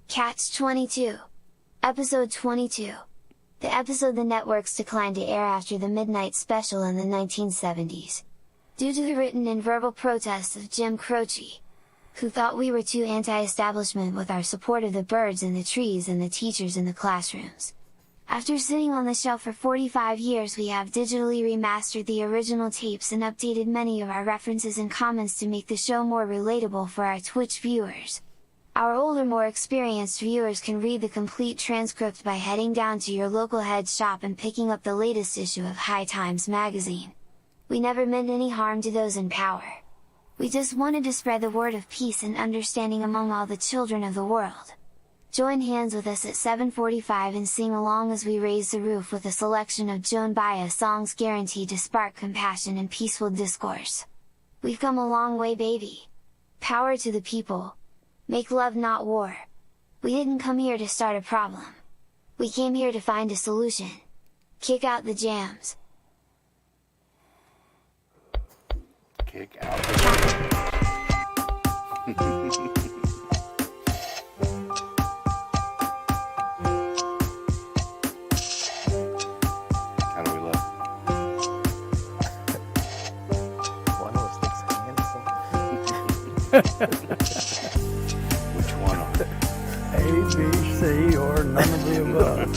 Catch 22. Episode 22. The episode the networks declined to air after the Midnight Special in the 1970s. Due to the written and verbal protests of Jim Croce, who thought we were too anti-establishment with our support of the birds and the trees and the teachers in the classrooms. After sitting on the shelf for 45 years, we have digitally remastered the original tapes and updated many of our references and comments to make the show more relatable for our Twitch viewers. Our older, more experienced viewers can read the complete transcript by heading down to your local head shop and picking up the latest issue of High Times magazine. We never meant any harm to those in power. We just wanted to spread the word of peace and understanding among all the children of the world. Join hands with us at 7:45 and sing along as we raise the roof with a selection of Joan Baez songs guaranteed to spark compassion and peaceful discourse. We've come a long way, baby! Power to the people! Make love, not war! We didn't come here to start a problem. We came here to find a solution. Kick out the jams! Kick out the jams! How do we look? One of us looks handsome. Which one of them? A, B, C, or none of the above.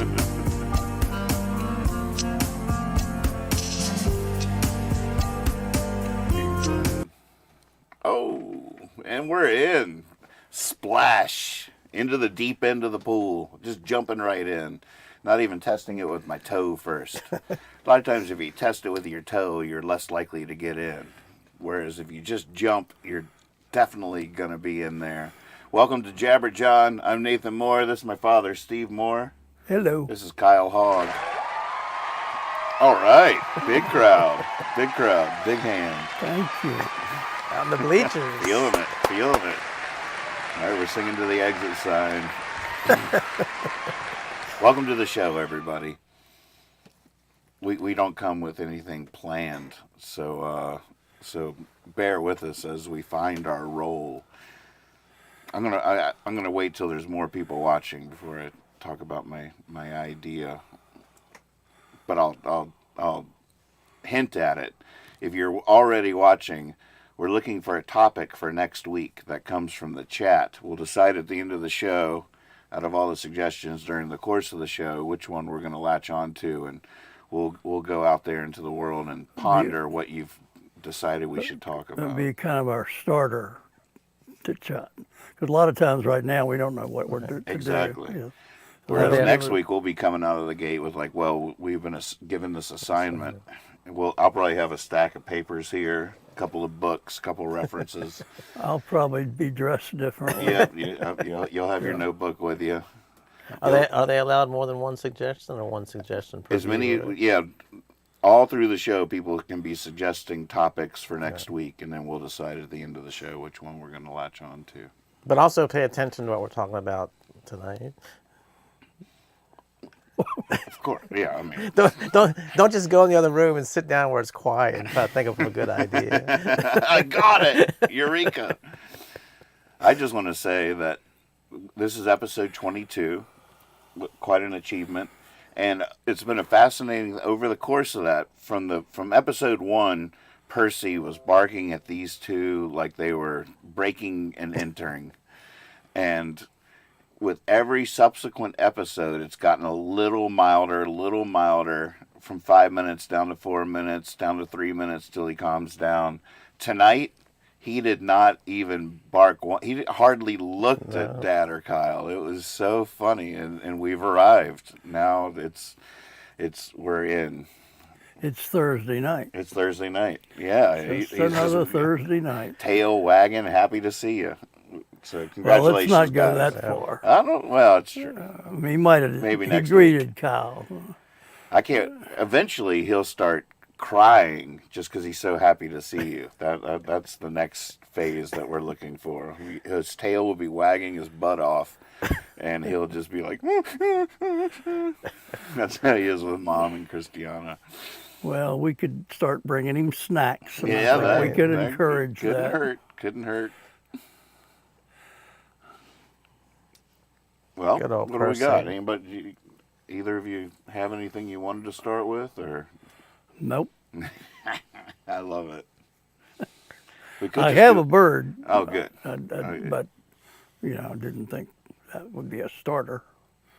Oh, and we're in. Splash into the deep end of the pool. Just jumping right in. Not even testing it with my toe first. A lot of times if you test it with your toe, you're less likely to get in. Whereas if you just jump, you're definitely going to be in there. Welcome to Jabber John. I'm Nathan Moore. This is my father, Steve Moore. Hello. This is Kyle Hogg. All right. Big crowd. Big crowd. Big hand. Thank you. Out in the bleachers. Feeling it. Feeling it. All right, we're singing to the exit sign. Welcome to the show, everybody. We don't come with anything planned, so bear with us as we find our role. I'm gonna wait till there's more people watching before I talk about my idea. But I'll hint at it. If you're already watching, we're looking for a topic for next week that comes from the chat. We'll decide at the end of the show, out of all the suggestions during the course of the show, which one we're going to latch on to, and we'll go out there into the world and ponder what you've decided we should talk about. It'll be kind of our starter to chat. Because a lot of times right now we don't know what we're doing. Exactly. Yeah. Whereas next week we'll be coming out of the gate with like, well, we've been given this assignment. I'll probably have a stack of papers here, a couple of books, a couple of references. I'll probably be dressed differently. Yeah, you'll have your notebook with you. Are they allowed more than one suggestion or one suggestion per As many, viewer? yeah. All through the show, people can be suggesting topics for next week, and then we'll decide at the end of the show which one we're going to latch on to. But also pay attention to what we're talking about tonight. Of course, yeah. I mean, Don't just go in the other room and sit down where it's quiet and try to think of a good idea. I got it, Eureka! I just want to say that this is episode 22, quite an achievement, and it's been a fascinating over the course of that. From episode 1, Percy was barking at these two like they were breaking and entering, and with every subsequent episode, it's gotten a little milder, from 5 minutes down to 4 minutes, down to 3 minutes till he calms down. Tonight, he did not even bark. He hardly looked at Dad or Kyle. It was so funny, and we've arrived. Now we're in. It's Thursday night. It's Thursday night. Yeah. It's another Thursday night. Tail wagging, happy to see you. So congratulations. Well, let's not go guys. that far. I don't. Well, it's true. He might have. Maybe he next greeted week. Kyle. I can't. Eventually, he'll start crying just because he's so happy to see you. That's the next phase that we're looking for. His tail will be wagging his butt off, and he'll just be like. That's how he is with Mom and Christiana. Well, we could start bringing him snacks. Yeah, we could encourage that. Couldn't hurt. Well, Good old what do we got? Percy. Anybody? Either of you have anything you wanted to start with, or? Nope. I love it. We could I just have do- a bird. Oh, good. But I didn't think that would be a starter.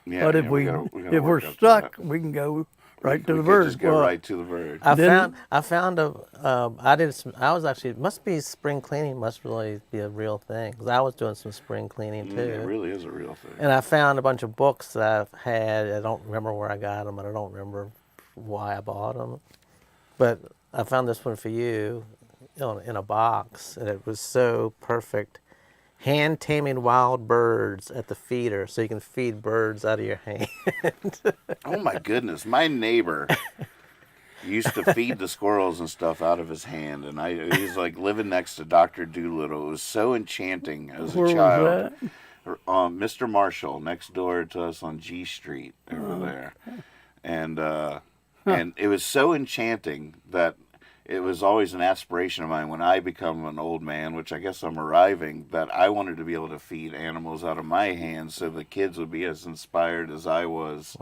Yeah, But if yeah, we gotta if we're work up to stuck, that. we can go right to We the could bird. just go right to the bird. I Then- found I was actually, it must be spring cleaning must really be a real thing, because I was doing some spring cleaning too. It really is a real thing. And I found a bunch of books that I've had. I don't remember where I got them, and I don't remember why I bought them. But I found this one for you, in a box, and it was so perfect. Hand taming wild birds at the feeder, so you can feed birds out of your hand. Oh my goodness, my neighbor used to feed the squirrels and stuff out of his hand, and he's like living next to Dr. Doolittle. It was so enchanting as Where a was child. that? Mr. Marshall, next door to us on G Street over there, and it was so enchanting that it was always an aspiration of mine when I become an old man, which I guess I'm arriving, that I wanted to be able to feed animals out of my hands so the kids would be as inspired as I was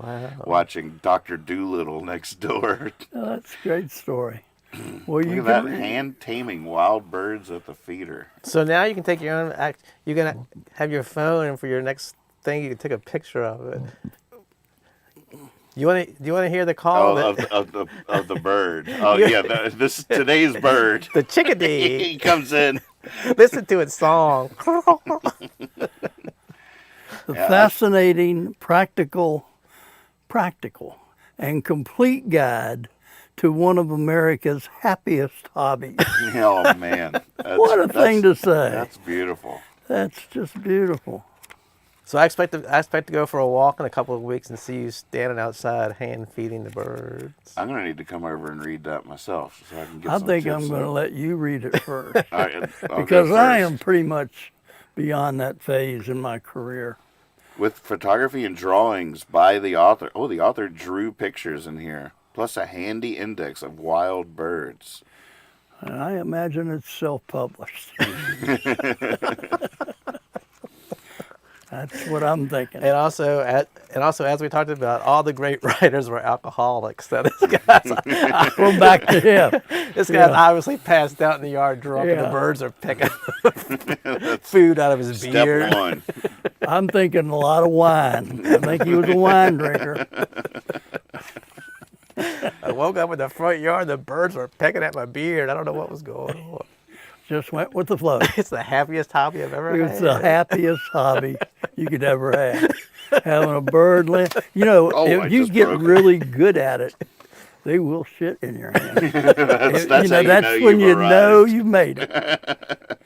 watching Dr. Doolittle next door. Oh, that's a great story. Well, Look you at that, can hand taming wild birds at the feeder. So now you can take your own act. You can have your phone, and for your next thing, you can take a picture of it. Do you want to hear the call? Oh, of the bird. Oh yeah, this today's bird. The chickadee. He comes in. Listen to its song. the fascinating, practical, and complete guide to one of America's happiest hobbies. Oh man, What a thing to say. That's beautiful. That's just beautiful. So I expect to go for a walk in a couple of weeks and see you standing outside hand feeding the birds. I'm gonna need to come over and read that myself so I can get. I some think tips I'm going to on- let you read it first. All right, I'll go because I first. am pretty much beyond that phase in my career. With photography and drawings by the author. Oh, the author drew pictures in here, plus a handy index of wild birds. And I imagine it's self-published. That's what I'm thinking. And also, as we talked about, all the great writers were alcoholics. So this guy's, We're back to him. this guy's obviously passed out in the yard drunk, and Yeah. the birds are picking food out of his Step beard. one. I'm thinking a lot of wine. I think he was a wine drinker. I woke up in the front yard, the birds were pecking at my beard. I don't know what was going on. Just went with the flow. It's the happiest hobby I've ever It's had. the happiest hobby you could ever have. Having a bird land. You know, Oh, I if you just get broke it. really good at it, they will shit in your hand. That's That's when you know you've made it.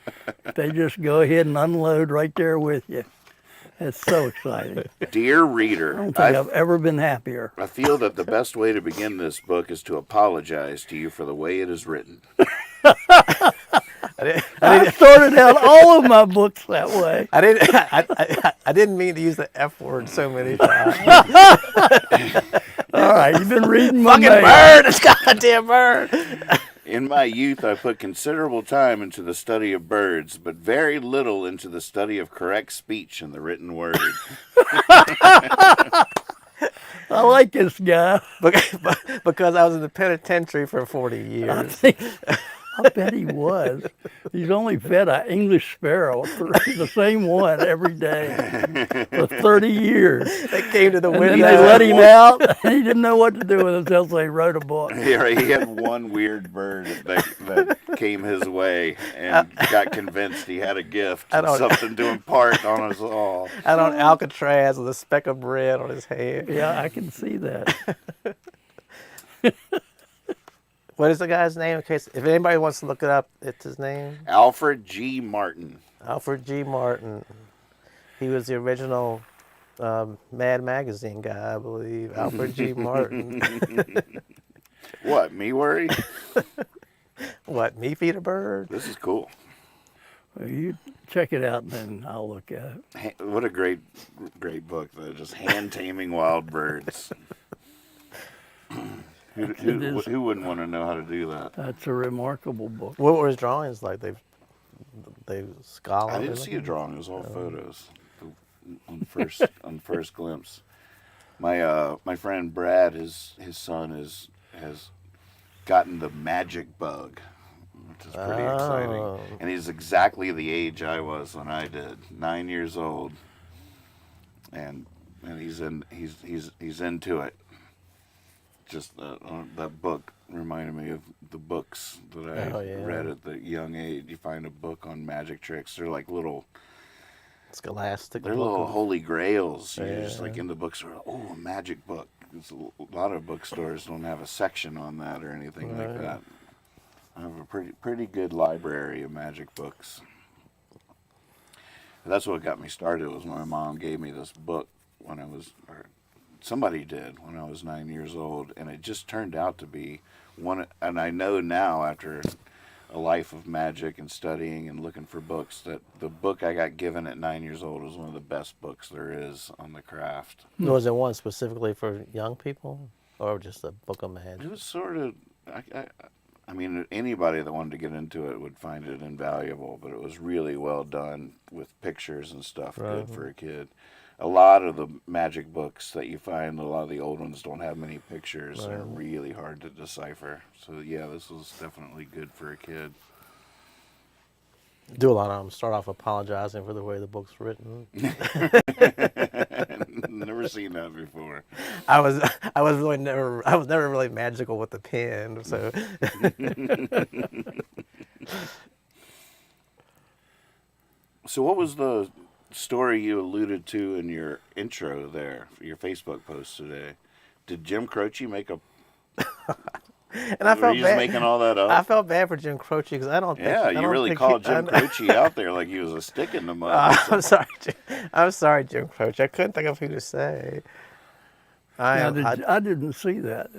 They just go ahead and unload right there with you. It's so exciting. Dear I reader, don't think I've ever been happier. I feel that the best way to begin this book is to apologize to you for the way it is written. I started out all of my books that way. I didn't mean to use the F word so many times. All right, you've been reading my Fucking mail. bird! It's goddamn bird! In my youth, I put considerable time into the study of birds, but very little into the study of correct speech in the written word. I like this guy. Because I was in the penitentiary for 40 years. I bet he was. He's only fed an English sparrow, the same one every day for 30 years. They came to the And window. then they let him out, and he didn't know what to do with himself, so he wrote a book. Yeah, he had one weird bird that came his way and got convinced he had a gift, and something to impart on us all. Out on Alcatraz with a speck of bread on his hand. Yeah, I can see that. What is the guy's name? In case if anybody wants to look it up, it's his name. Alfred G. Martin. Alfred G. Martin. He was the original Mad Magazine guy, I believe. Alfred G. Martin. What, me worry? What, me feed a bird? This is cool. Well, you check it out, and then I'll look at it. What a great book, though. Just hand-taming wild birds. Who wouldn't want to know how to do that? That's a remarkable book. What were his drawings like? They scholar. I didn't see a drawing. It was all photos. on first glimpse. My friend Brad, his son has gotten the magic bug, which is pretty exciting. And he's exactly the age I was when I did, 9 years old. And he's into it. Just that book reminded me of the books that I read at the young age. You find a book on magic tricks. They're like little scholastic. They're little holy grails. You're just like in the bookstore. Oh, a magic book. A lot of bookstores don't have a section on that or anything like that. I have a pretty good library of magic books. That's what got me started. Was my mom gave me this book when I was, or somebody did when I was 9 years old, and it just turned out to be one. And I know now after a life of magic and studying and looking for books that the book I got given at 9 years old was one of the best books there is on the craft. Was it one specifically for young people, or just a book of magic? It was sort of, I mean, anybody that wanted to get into it would find it invaluable, but it was really well done with pictures and stuff, good for a kid. A lot of the magic books that you find, a lot of the old ones don't have many pictures. They're really hard to decipher. So, yeah, this was definitely good for a kid. Do a lot of them start off apologizing for the way the book's written. Never seen that before. I was never really magical with the pen, so. So what was the story you alluded to in your intro there, for your Facebook post today? Did Jim Croce make a? And I felt Were you just bad. making all that up? I felt bad for Jim Croce because I don't think. Yeah, you really called Jim Croce out there like he was a stick in the mud. I'm sorry, I'm sorry, Jim Croce. I couldn't think of who to say. I didn't see that.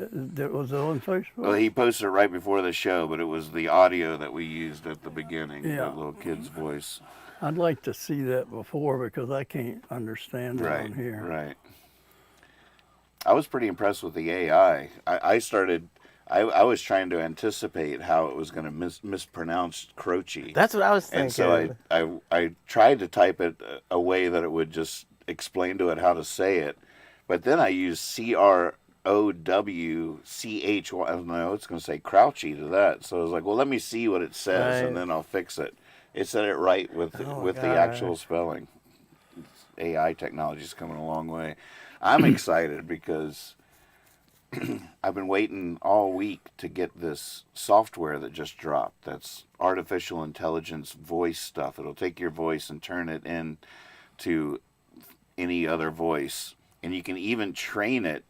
Was it on Facebook? Well, he posted it right before the show, but it was the audio that we used at the beginning, that little kid's voice. I'd like to see that before because I can't understand it on here. Right. I was pretty impressed with the AI. I was trying to anticipate how it was going to mispronounce Croce. That's what I was thinking. And so I tried to type it a way that it would just explain to it how to say it. But then I used CROWCHY. I don't know, it's going to say Crouchy to that. So I was like, well, let me see what it says, and then I'll fix it. It said it right with the actual spelling. AI technology is coming a long way. I'm excited because I've been waiting all week to get this software that just dropped. That's artificial intelligence voice stuff. It'll take your voice and turn it into any other voice. And you can even train it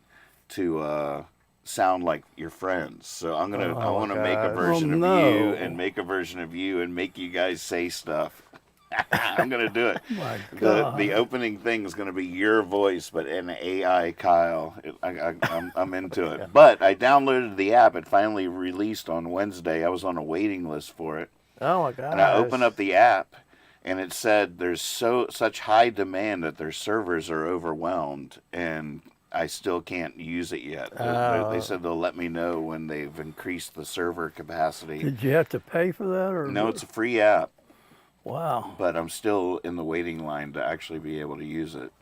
to sound like your friends. So I want to make a version of you and make a version of you and make you guys say stuff. I'm going to do it. My God. The opening thing is going to be your voice, but an AI Kyle. I'm into it. But I downloaded the app. It finally released on Wednesday. I was on a waiting list for it. Oh my God. And I opened up the app, and it said there's such high demand that their servers are overwhelmed, and I still can't use it yet. They said they'll let me know when they've increased the server capacity. Did you have to pay for that? Or No, it's a free app. Wow. But I'm still in the waiting line to actually be able to use it.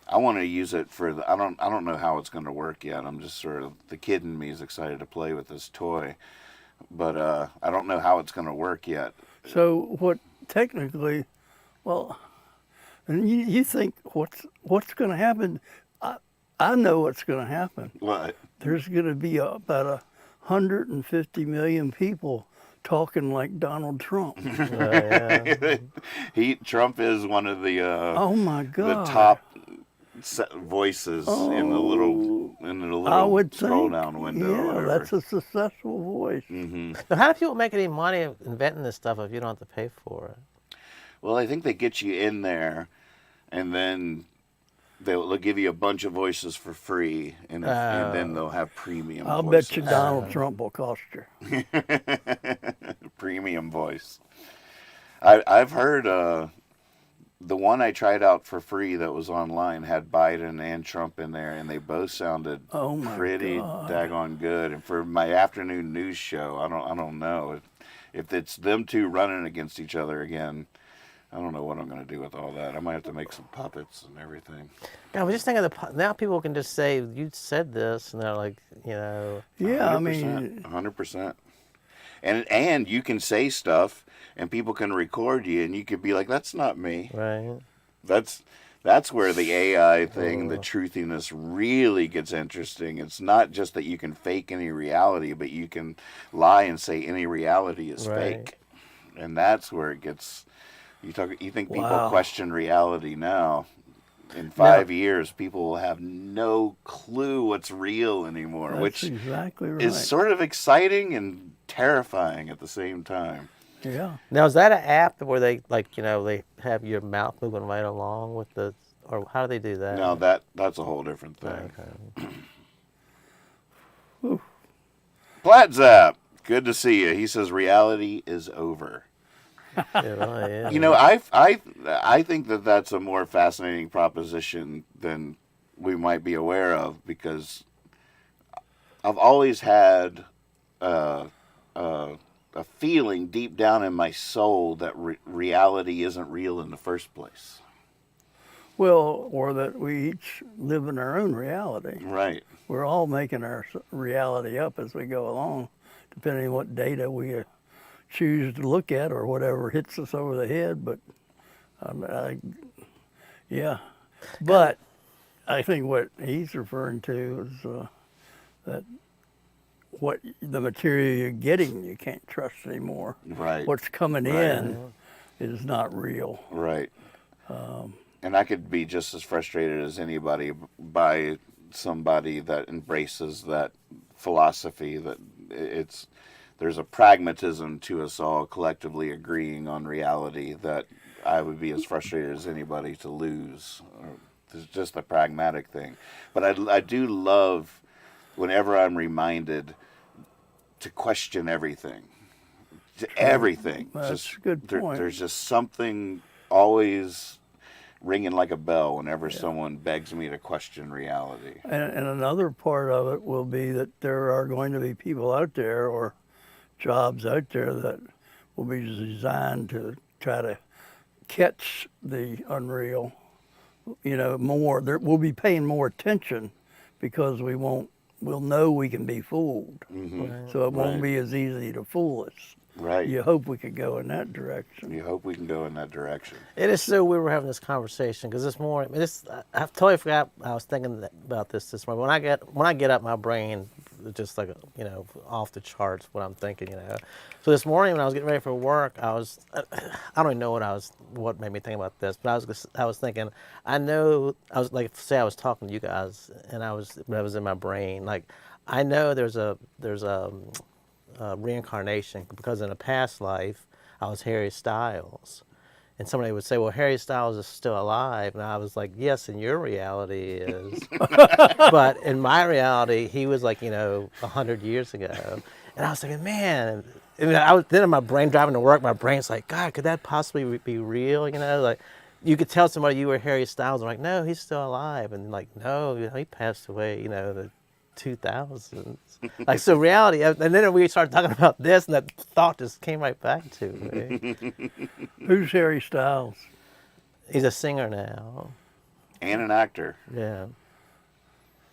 I want to use it for I don't know how it's going to work yet. I'm just sort of, the kid in me is excited to play with this toy. But I don't know how it's going to work yet. So what technically, well, and you think what's going to happen? I know what's going to happen. What? There's going to be about 150 million people talking like Donald Trump. Trump is one of the oh my God, the top voices in the little I would scroll think, down window. Yeah, that's a successful voice. Mm-hmm. So how do people make any money inventing this stuff if you don't have to pay for it? Well, I think they get you in there, and then they'll give you a bunch of voices for free, and then they'll have premium I'll voices. bet you Donald Trump will cost you. Premium voice. I've heard the one I tried out for free that was online had Biden and Trump in there, and they both sounded pretty daggone good. And for my afternoon news show, I don't know if it's them two running against each other again. I don't know what I'm going to do with all that. I might have to make some puppets and everything. Yeah, I was just thinking now people can just say, you said this, and they're like, Yeah, 100%, I mean, 100%. And you can say stuff, and people can record you, and you could be like, "That's not me." right. That's where the AI thing, the truthiness, really gets interesting. It's not just that you can fake any reality, but you can lie and say any reality is Right. fake, and that's where it gets. You think people Wow. question reality now? In 5 years, people will have no clue what's real anymore, that's which exactly right. is sort of exciting and terrifying at the same time. Yeah. Now, is that an app where they, they have your mouth moving right along with or how do they do that? No, that's a whole different thing. Okay. Platzap, good to see you. He says reality is over. It really is. You know, I think that's a more fascinating proposition than we might be aware of, because I've always had a feeling deep down in my soul that reality isn't real in the first place. Well, or that we each live in our own reality. Right. We're all making our reality up as we go along, depending on what data we choose to look at or whatever hits us over the head. But yeah, but I think what he's referring to is that what the material you're getting you can't trust anymore. Right. What's coming Right. in is not real. Right. And I could be just as frustrated as anybody by somebody that embraces that philosophy that there's a pragmatism to us all collectively agreeing on reality that I would be as frustrated as anybody to lose. It's just a pragmatic thing. But I do love whenever I'm reminded to question everything. Everything. That's a good point. There's just something always ringing like a bell whenever someone begs me to question reality. And another part of it will be that there are going to be people out there or jobs out there that will be designed to try to catch the unreal, more. We'll be paying more attention because we'll know we can be fooled. Mm-hmm. Right. So it won't Right. be as easy to fool us. Right. You hope we could go in that direction. You hope we can go in that direction. It is so we were having this conversation because this morning, I totally forgot I was thinking about this morning. When I get up, my brain just like off the charts what I'm thinking. So this morning when I was getting ready for work, I don't even know what made me think about this, but I was thinking I was like, say I was talking to you guys and I was in my brain, like I know there's a reincarnation because in a past life I was Harry Styles, and somebody would say, well, Harry Styles is still alive, and I was like, yes, in your reality is but in my reality he was like 100 years ago. And I was thinking, man, and I was then in my brain driving to work, my brain's like, God, could that possibly be real? Like you could tell somebody you were Harry Styles, and like, no, he's still alive, and like, no, he passed away the 2000s. Like, so reality, and then we started talking about this, and that thought just came right back to me. Who's Harry Styles? He's a singer now. And an actor. Yeah.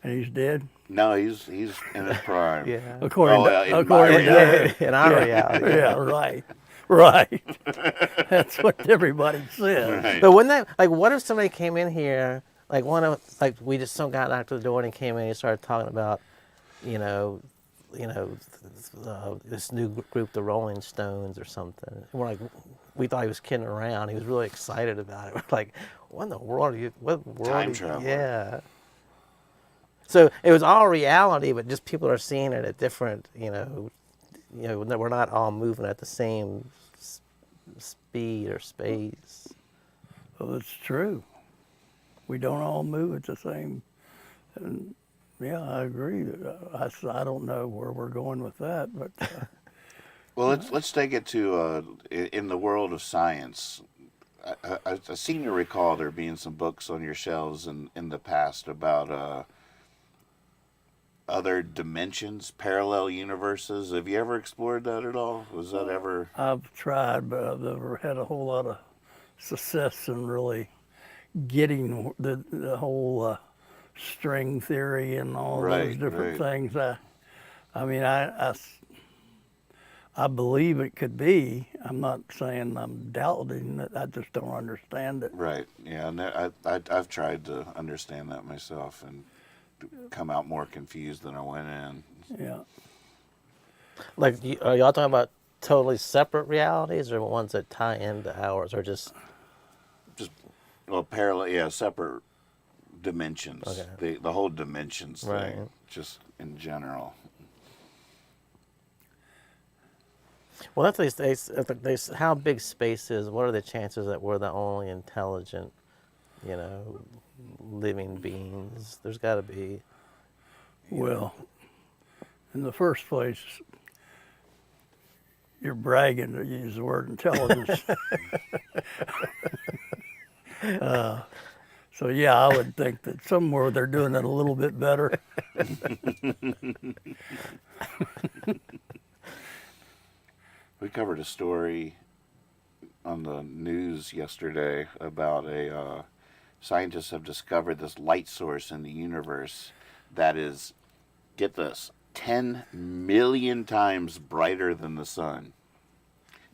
And he's dead? No, he's in his prime. Yeah. According in my according reality. In our reality. Yeah, right. That's what everybody says. Right. But wouldn't that, like, what if somebody came in here, like we just got knocked at the door and he came in and he started talking about, this new group, the Rolling Stones or something. And we're like, we thought he was kidding around. He was really excited about it. We're like, what in the world are you? What world? Time travel. Yeah. So it was all reality, but just people are seeing it at different, we're not all moving at the same speed or space. Well, it's true. We don't all move at the same. And yeah, I agree. I don't know where we're going with that, but Well, let's take it to in the world of science. I seem to recall there being some books on your shelves in the past about other dimensions, parallel universes. Have you ever explored that at all? Was that ever? I've tried, but I've never had a whole lot of success in really getting the whole string theory and all those different things. I mean, I believe it could be. I'm not saying I'm doubting it. I just don't understand it. Right. Yeah. And I've tried to understand that myself and come out more confused than I went in. Yeah. Like, are y'all talking about totally separate realities, or ones that tie into ours, or just Well, parallel, yeah, separate dimensions. Okay. The whole dimensions Right. thing, just in general. Well, that's what they how big space is. What are the chances that we're the only intelligent, living beings? There's got to be. Well, in the first place, you're bragging to use the word intelligence. So yeah, I would think that somewhere they're doing it a little bit better. We covered a story on the news yesterday about scientists have discovered this light source in the universe that is, get this, 10 million times brighter than the sun.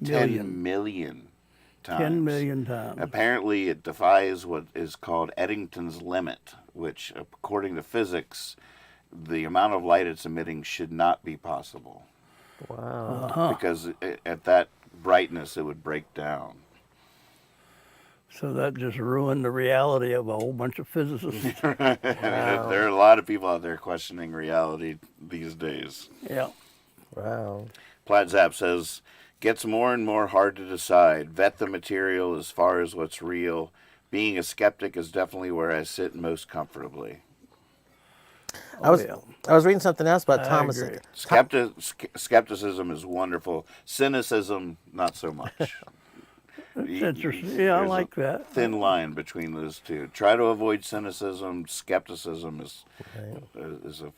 10 million times. 10 million times. Apparently, it defies what is called Eddington's limit, which, according to physics, the amount of light it's emitting should not be possible. Wow. Because at that brightness, it would break down. So that just ruined the reality of a whole bunch of physicists. Wow. There are a lot of people out there questioning reality these days. Yeah. Wow. Plaid Zap says, gets more and more hard to decide. Vet the material as far as what's real. Being a skeptic is definitely where I sit most comfortably. I was reading something else about Thomas. Agree. Skepticism is wonderful. Cynicism, not so much. That's interesting. Yeah, I like that. Thin line between those two. Try to avoid cynicism. Skepticism is a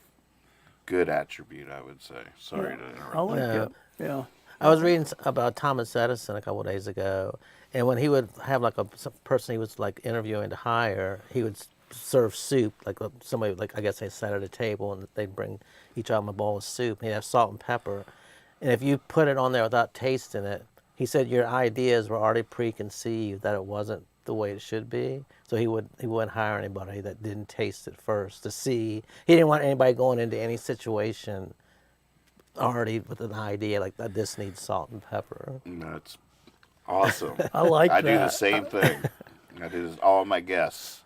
good attribute, I would say. Sorry to interrupt. I like it. Yeah. I was reading about Thomas Edison a couple of days ago, and when he would have like some person he was like interviewing to hire, he would serve soup, like somebody, like I guess they sat at a table and they'd bring each of them a bowl of soup, and he'd have salt and pepper, and if you put it on there without tasting it, he said your ideas were already preconceived that it wasn't the way it should be, so he wouldn't hire anybody that didn't taste it first to see. He didn't want anybody going into any situation already with an idea like that this needs salt and pepper. That's awesome. I like I that. do the same thing. I do this all my guests.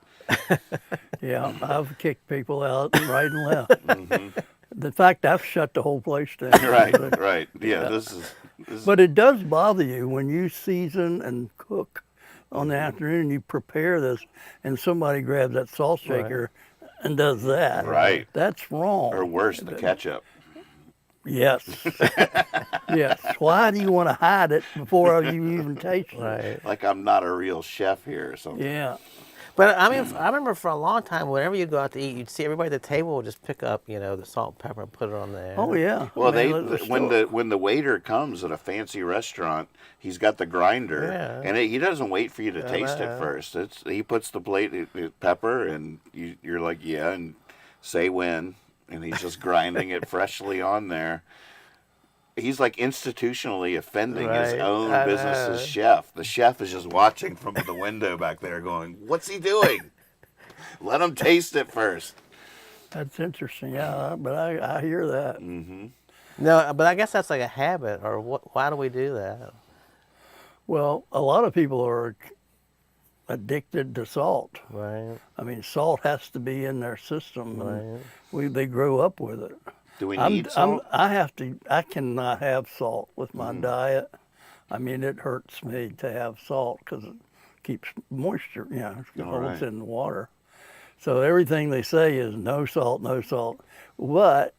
Yeah, I've kicked people out right and left. In fact, I've shut the whole place down. Right. Yeah, this is. But it does bother you when you season and cook on the afternoon, you prepare this, and somebody grabs that salt shaker and does that. Right. That's wrong. Or worse, the ketchup. Yes. Yes. Why do you want to hide it before you even taste it? Right. Like I'm not a real chef here or something. Yeah. But I mean, I remember for a long time, whenever you go out to eat, you'd see everybody at the table would just pick up, the salt and pepper and put it on there. Oh yeah. Well, when the waiter comes at a fancy restaurant, he's got the grinder, and he doesn't wait for you to taste it first. He puts the plate pepper, and you're like, yeah, and say when, and he's just grinding it freshly on there. He's like institutionally offending his own business's chef. The chef is just watching from the window back there going, what's he doing? Let him taste it first. That's interesting. Yeah, but I hear that. Mm-hmm. No, but I guess that's like a habit, or why do we do that? Well, a lot of people are addicted to salt. Right. I mean, salt has to be in their system. Right. They grow up with it. Do we need salt? I cannot have salt with my diet. I mean, it hurts me to have salt because it keeps moisture, it holds in the water. So everything they say is no salt, no salt. But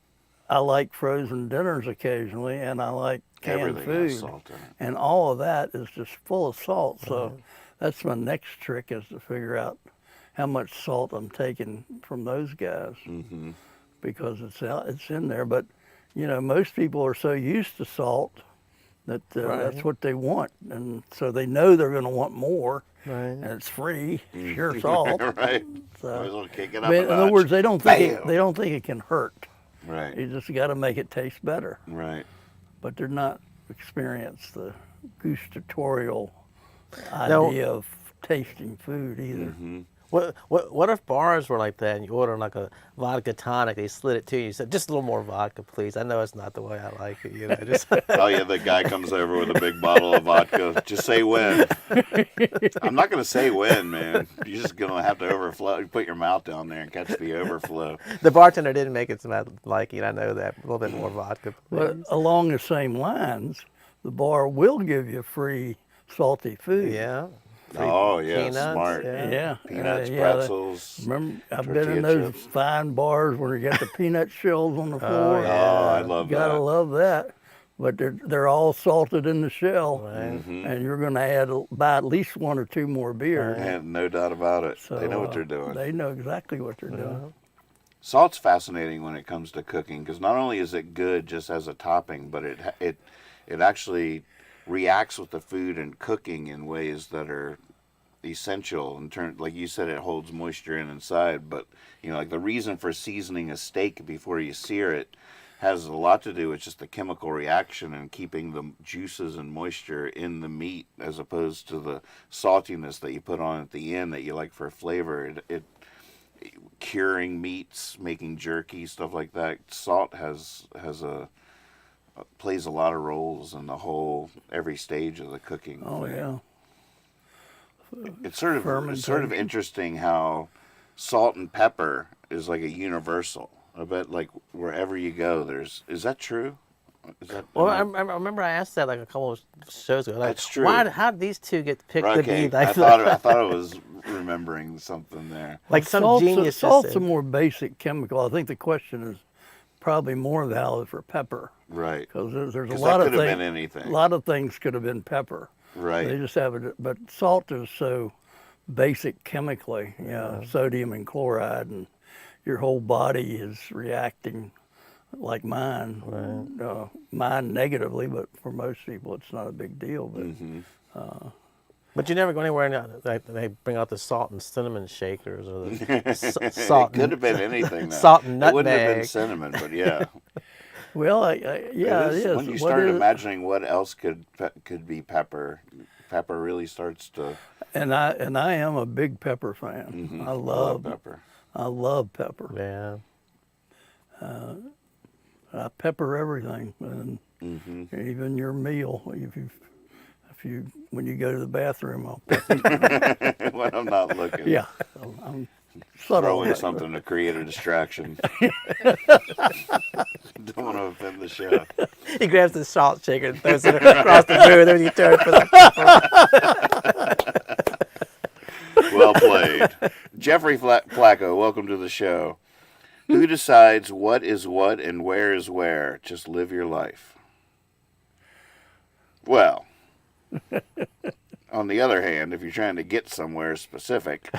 I like frozen dinners occasionally, and I like canned Everything food. has salt in it. And all of that is just full of salt. So that's my next trick, is to figure out how much salt I'm taking from those guys. Mm-hmm. Because it's in there. But most people are so used to salt that Right. that's what they want, and so they know they're going to want more, Right. and it's free, pure salt. Right. So, Might as well kick it I up mean, a in other notch. words, they don't think Bam! they don't think it can hurt. Right. You just got to make it taste better. Right. But they're not experienced the gustatorial No. idea of tasting food either. Mm-hmm. What if bars were like that and you order like a vodka tonic, they slid it to you, you said, just a little more vodka, please. I know it's not the way I like it, you know. Just Oh yeah, the guy comes over with a big bottle of vodka. Just say when. I'm not gonna say when, man. You're just gonna have to overflow. You put your mouth down there and catch the overflow. the bartender didn't make it to my liking. I know that. A little bit more vodka, But please. along the same lines, the bar will give you free salty food. Yeah. Oh yeah, peanuts, smart. yeah. Yeah. Peanuts, yeah, pretzels. Remember, I've been tortilla in those chips. fine bars where you got the peanut shells on the floor. yeah. Oh, I love Gotta that. love that. But they're all salted in the shell, Right. Mm-hmm. and you're going to buy at least one or two more beers. And no doubt about it. So, They know what they're doing. They know exactly what they're doing. Salt's fascinating when it comes to cooking because not only is it good just as a topping, but it actually reacts with the food and cooking in ways that are essential in terms, like you said, it holds moisture inside. But like the reason for seasoning a steak before you sear it has a lot to do with just the chemical reaction and keeping the juices and moisture in the meat, as opposed to the saltiness that you put on at the end that you like for flavor. It curing meats, making jerky, stuff like that. Salt plays a lot of roles in the whole every stage of the cooking. Oh, thing. yeah. It's sort of interesting how salt and pepper is like a universal. I bet like wherever you go, is that true? Is that Well, I remember I asked that like a couple of shows ago. Like, That's true. How did these two get picked to okay? be like I thought I was remembering something there. like some Salt's genius just salt's said. a more basic chemical. I think the question is probably more valid for pepper, Right. because there's a 'Cause lot that of could have things. been anything. A lot of things could have been pepper. Right. They just have it, but salt is so basic chemically. Sodium and chloride, and your whole body is reacting like mine. Mine negatively, but for most people it's not a big deal. But Mm-hmm. But you never go anywhere and they bring out the salt and cinnamon shakers or the salt. It could have been anything. Though. Salt and It wouldn't have been nutmeg. cinnamon, but yeah. well, yeah, it is. When you What start is- imagining what else could be pepper, pepper really starts to and I am a big pepper fan. Mhm. I love pepper. I love pepper. Yeah. I pepper everything, and Mm-hmm. even your meal. When you go to the bathroom, I'll pepper. When I'm not looking. Yeah, I'm subtle. Throw in like- something to create a distraction. Don't want to offend the chef. He grabs the salt shaker and throws it across the room, and then he turns for the Well played. Jeffrey Flacco, welcome to the show. Who decides what is what and where is where? Just live your life. Well, on the other hand, if you're trying to get somewhere specific,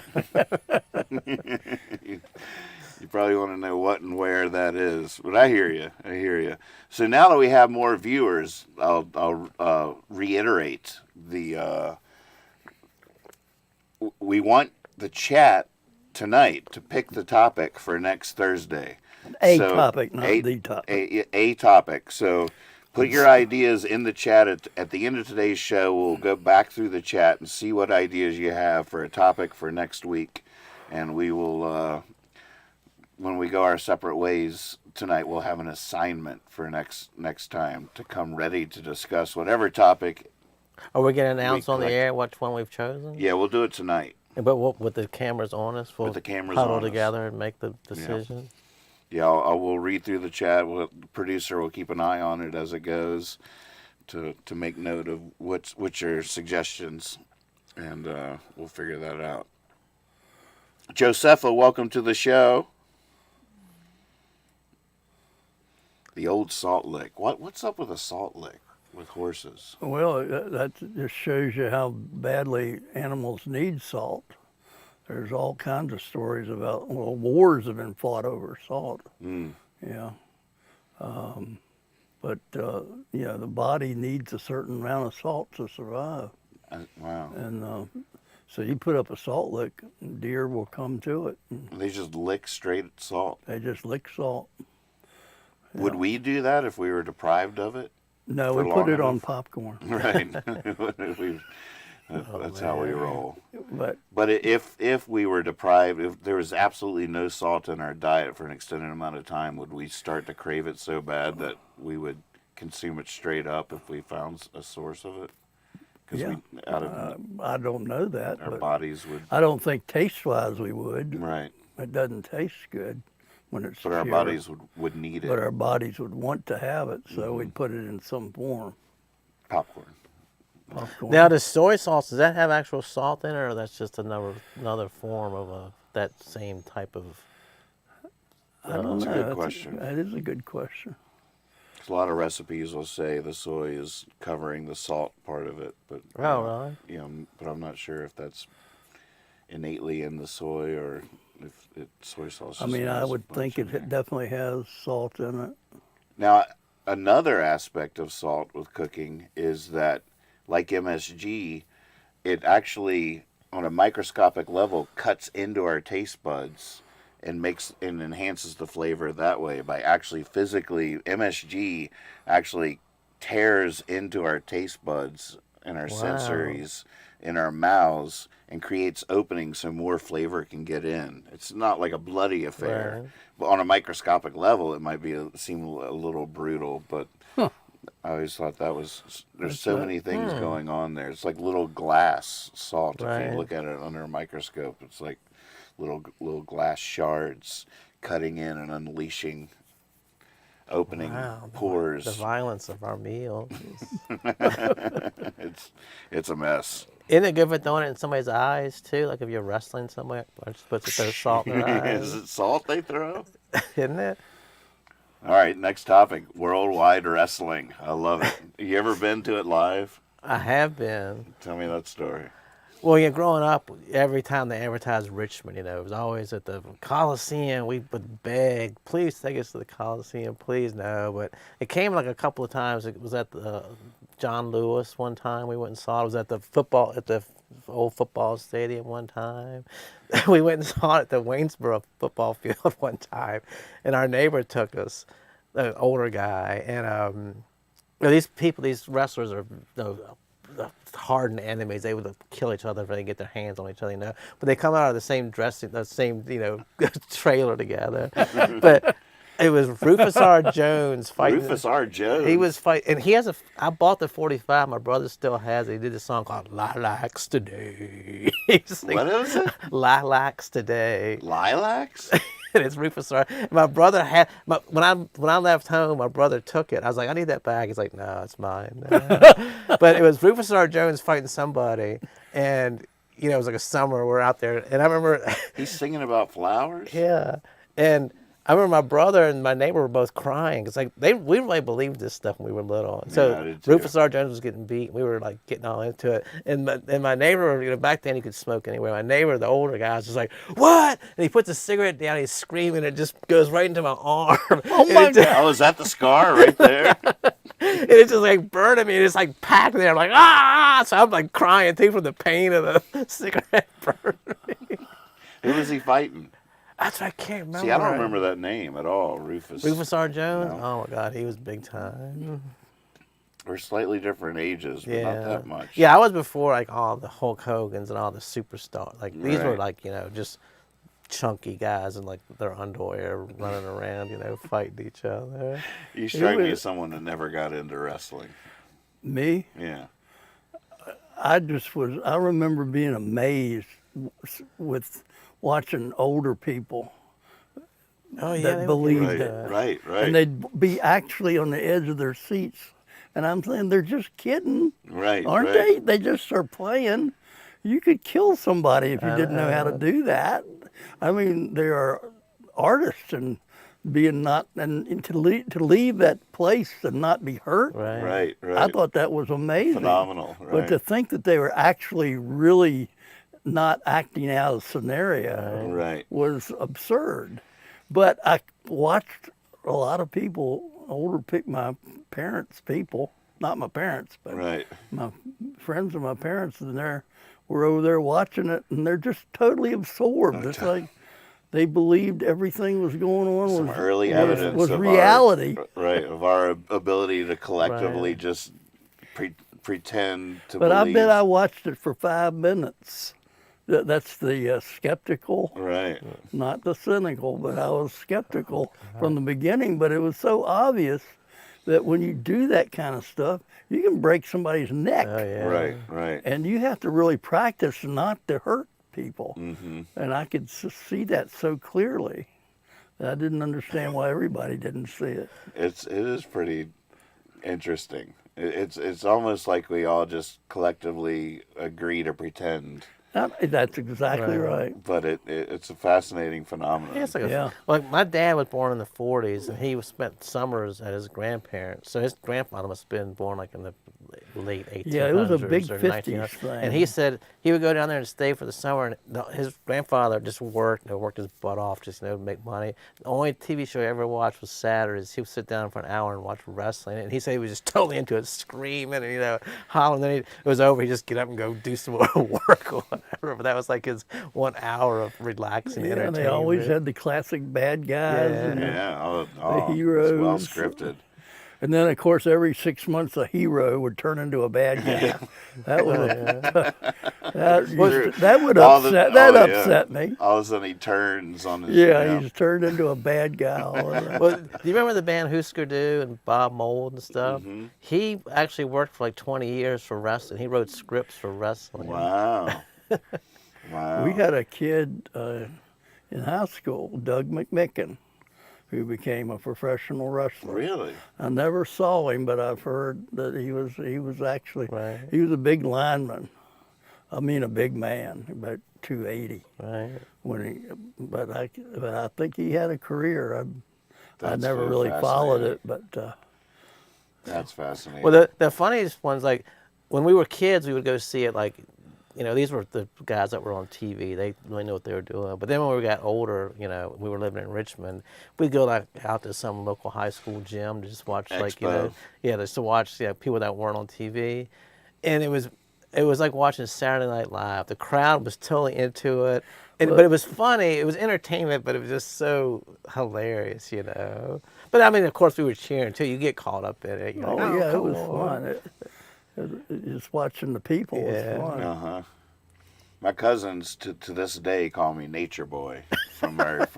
you probably want to know what and where that is. But I hear you. I hear you. So now that we have more viewers, I'll reiterate the. We want the chat tonight to pick the topic for next Thursday. A topic, not the topic. A topic. So put your ideas in the chat at the end of today's show. We'll go back through the chat and see what ideas you have for a topic for next week. And we will, when we go our separate ways tonight, we'll have an assignment for next time to come ready to discuss whatever topic. Are we going to announce on the collect- air which one we've chosen? Yeah, we'll do it tonight. But with the cameras on us, we'll With the cameras huddle on us. together and make the decision. Yeah, we'll read through the chat. The producer will keep an eye on it as it goes to make note of which are suggestions, and we'll figure that out. Josepha, welcome to the show. The old salt lick. What's up with a salt lick with horses? Well, that just shows you how badly animals need salt. There's all kinds of stories about, wars have been fought over salt. Mm. Yeah. But the body needs a certain amount of salt to survive. Wow. And so you put up a salt lick, deer will come to it. They just lick straight salt. They just lick salt. Would we do that if we were deprived of it? No, For we put long it on enough? popcorn. Right. That's how we roll. But if we were deprived, if there was absolutely no salt in our diet for an extended amount of time, would we start to crave it so bad that we would consume it straight up if we found a source of it? Because I don't know that. our But bodies would. I don't think taste-wise we would. Right. It doesn't taste good when it's But our pure. bodies would need it. But our bodies would want to have it, so Mm-hmm. we'd put it in some form. Popcorn. Popcorn. Now, the soy sauce, does that have actual salt in it, or that's just another form of that same type of? I don't That's a know. good question. That is a good question. 'Cause a lot of recipes will say the soy is covering the salt part of it, but Oh, really? but I'm not sure if that's innately in the soy or if soy sauce. I just mean, I has a would bunch think in it there. definitely has salt in it. Now, another aspect of salt with cooking is that, like MSG, it actually, on a microscopic level, cuts into our taste buds and enhances the flavor that way by actually physically. MSG actually tears into our taste buds and our sensories in our mouths and creates openings so more flavor can get in. It's not like a bloody affair, Right. but on a microscopic level, it might seem a little brutal. But I always thought there's so many things going on there. It's like little glass salt. If Right. you look at it under a microscope, it's like little glass shards cutting in and unleashing, opening pores. The violence of our meals. It's a mess. Isn't it good for throwing it in somebody's eyes too? Like if you're wrestling somewhere, or just puts throw salt in their Is eyes, it salt they throw? isn't it? All right, next topic: worldwide wrestling. I love it. You ever been to it live? I have been. Tell me that story. Well, yeah, growing up, every time they advertised Richmond, it was always at the Coliseum. We would beg, please take us to the Coliseum, please no. But it came like a couple of times. It was at the John Lewis one time. We went and saw it. It was at the old football stadium one time. We went and saw it at the Waynesboro football field one time, and our neighbor took us, an older guy, and these wrestlers are. Hardened enemies. They would kill each other if they get their hands on each other, But they come out of the same trailer together. But it was Rufus R. Jones fighting. Rufus R. Jones. He was fighting, and I bought the 45. My brother still has it. He did a song called "Lilacs Today." What is it? Lilacs Today. Lilacs? And it's Rufus R. My brother had when I left home, my brother took it. I was like, I need that back. He's like, no, it's mine. But it was Rufus R. Jones fighting somebody, and it was like a summer. We're out there, and I remember. He's singing about flowers? Yeah, and I remember my brother and my neighbor were both crying. It's like we really believed this stuff when we were little. Yeah, I So did too. Rufus R. Jones was getting beat. We were like getting all into it. And my neighbor, back then you could smoke anywhere. My neighbor, the older guy, was just like, "What?" And he puts a cigarette down. He's screaming. It just goes right into my arm. Oh my God. Oh, is that the scar right there? And it's just like burning me. And it's like packed there. I'm like, ah! So I'm like crying too from the pain of the cigarette burning me. Who was he fighting? That's what I can't remember. See, I don't remember that name at all, Rufus. Rufus R. Jones? No. Oh my God, he was big time. We're slightly different ages, but not that much. Yeah, I was before like all the Hulk Hogan's and all the superstars. Like these were Right. like, just chunky guys in like their underwear running around, fighting each other. You strike me was- as someone that never got into wrestling. Me, Yeah. I remember being amazed with watching older people Oh yeah, that they believed would Right, do that. right. and they'd be actually on the edge of their seats. And I'm saying, they're just kidding, Right, aren't right. they? They just are playing. You could kill somebody if you didn't know how to do that. I mean, they are artists, and to leave that place and not be hurt. Right. Right, right. I thought that was amazing. Phenomenal, But right. to think that they were actually really not acting out a scenario Right. was absurd. But I watched a lot of people, my parents' people, not my parents, but Right. my friends of my parents, and were over there watching it, and they're just totally absorbed. It's like they believed everything was going on Some was, early was, evidence was of reality. of our ability to collectively Right. just pretend to But believe. I bet I watched it for 5 minutes. That's the skeptical, Right. not the cynical, but I was skeptical from the beginning. But it was so obvious that when you do that kind of stuff, you can break somebody's neck. Oh yeah. Right. Right. And you have to really practice not to hurt people. Mm-hmm. And I could see that so clearly. I didn't understand why everybody didn't see it. It is pretty interesting. It's almost like we all just collectively agree to pretend. That's exactly right. But it's a fascinating phenomenon. Yeah, it's like Yeah. like my dad was born in the 40s, and he spent summers at his grandparents. So his grandfather must have been born like in the late 1800s. Yeah, it was a big or 50s 1900s. thing. And he said he would go down there and stay for the summer. And his grandfather just worked his butt off, just to make money. The only TV show he ever watched was Saturdays. He would sit down for an hour and watch wrestling. And he said he was just totally into it, screaming and hollering. Then it was over. He'd just get up and go do some more work or whatever. But that was like his 1 hour of relaxing Yeah, entertainment. they always had the classic bad guys and Yeah, the heroes. It's well scripted. And then, of course, every 6 months, a hero would turn into a bad guy. That was that would upset me. All of a sudden he turns on his. Yeah, he's turned into a bad guy. All around. Well, do you remember the band Husker Du and Bob Mould and stuff? Mm-hmm. He actually worked for like 20 years for wrestling. He wrote scripts for wrestling. Wow. Wow. We had a kid in high school, Doug McMicken, who became a professional wrestler. Really? I never saw him, but I've heard that he was actually Right. he was a big lineman. I mean, a big man, about 280. Right. But I think he had a career. I That's never so really followed it, fascinating. but That's fascinating. Well, the funniest ones, like when we were kids, we would go see it. Like, these were the guys that were on TV. They really knew what they were doing. But then when we got older, we were living in Richmond. We'd go like out to some local high school gym to just watch, Expo. just to watch people that weren't on TV, and it was like watching Saturday Night Live. The crowd was totally into it, but it was funny. It was entertainment, but it was just so hilarious, But I mean, of course, we were cheering too. You get caught up in it. You're like, it come was on." fun. Just watching the people was fun. Uh-huh. My cousins to this day call me Nature Boy from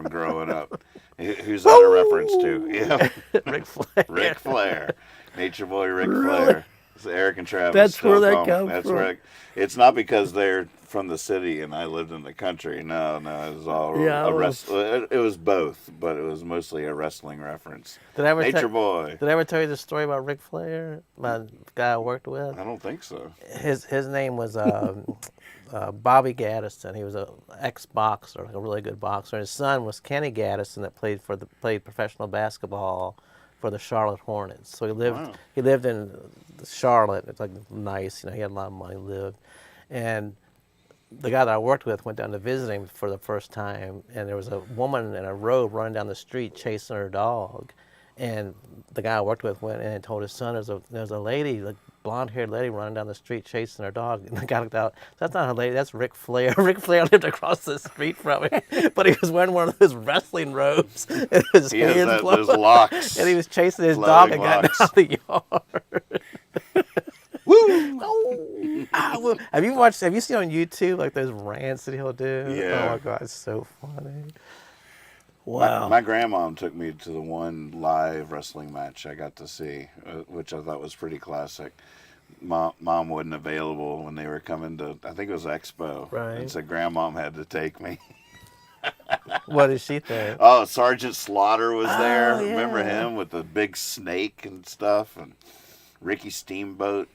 growing up. Who's that a reference to? Yeah. Ric Flair. Ric Flair. Nature Boy Ric Flair. So Eric and Travis. That's still where that call me- comes that's from. Where it's not because they're from the city and I lived in the country. No, it was all it was both, but it was mostly a wrestling reference. Did I ever Nature Boy. Did I ever tell you the story about Ric Flair? My guy I worked with. I don't think so. His name was Bobby Gaddison. He was an ex-boxer, like a really good boxer. His son was Kenny Gaddison, that played professional basketball for the Charlotte Hornets. So he lived in Charlotte. It's like nice, he had a lot of money, and the guy that I worked with went down to visit him for the first time, and there was a woman in a robe running down the street chasing her dog. And the guy I worked with went in and told his son, there's a lady, like blonde-haired lady running down the street chasing her dog. And the guy looked out, that's not a lady, that's Ric Flair. Ric Flair lived across the street from him, but he was wearing one of those wrestling robes. And his He has hands those locks. and he was chasing his dog and Flowing got out of the yard. Woo! Oh, have you seen on YouTube like those rants that he'll do? Yeah. Oh my God, it's so funny. Wow. My grandmom took me to the one live wrestling match I got to see, which I thought was pretty classic. Mom wasn't available when they were coming to, I think it was Expo. Right. And so grandmom had to take me. What did she think? Oh, Sergeant Slaughter was there. Oh, yeah. Remember him with the big snake and stuff? And Ricky Steamboat.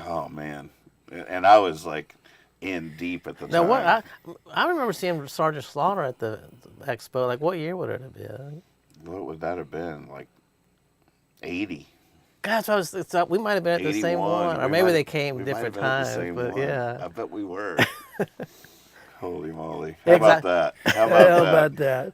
Oh, man. And I was like in deep at the Now, time. I remember seeing Sergeant Slaughter at the expo. Like, what year would it have been? What would that have been? Like 80. Gosh, we might have been at the same 81. one, or We maybe might- they came we different might have been at the times. same But one. yeah, I bet we were. Holy moly. How about Exact- that? How How about about that?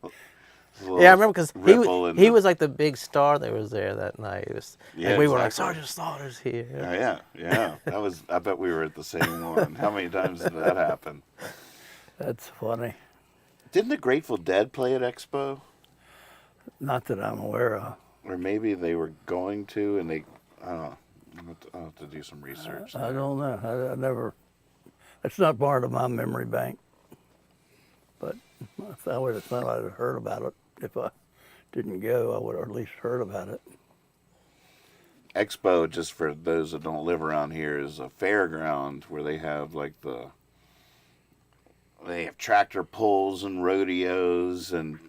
Yeah, I remember because ripple in he the- was like the big star that was there that night. It was, Yeah, and we were like, exactly. Sergeant Slaughter's here. Yeah. That was. I bet we were at the same one. How many times did that happen? That's funny. Didn't the Grateful Dead play at Expo? Not that I'm aware of. Or maybe they were going to, and they. I don't know. I'll have to do some research. I don't know. I never. It's not part of my memory bank. But I would have thought I'd have heard about it. If I didn't go, I would have at least heard about it. Expo, just for those that don't live around here, is a fairground where they have like they have tractor pulls and rodeos and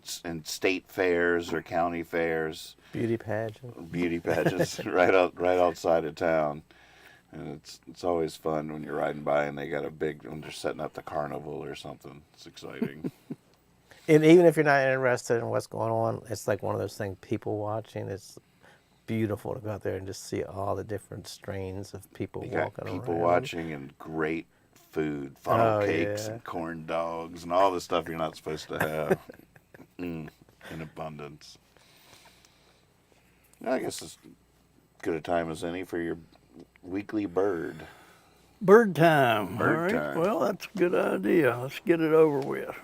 state fairs or county fairs, Beauty pageant. beauty pageants right outside of town. And it's always fun when you're riding by and they got when they're setting up the carnival or something. It's exciting. And even if you're not interested in what's going on, it's like one of those things, people watching. It's beautiful to go out there and just see all the different strains of people You walking got people around. watching and great food, funnel Oh, cakes yeah. and corn dogs and all the stuff you're not supposed to have in abundance. I guess it's good a time as any for your weekly bird. Bird time. Bird All right. time. Well, that's a good idea. Let's get it over with.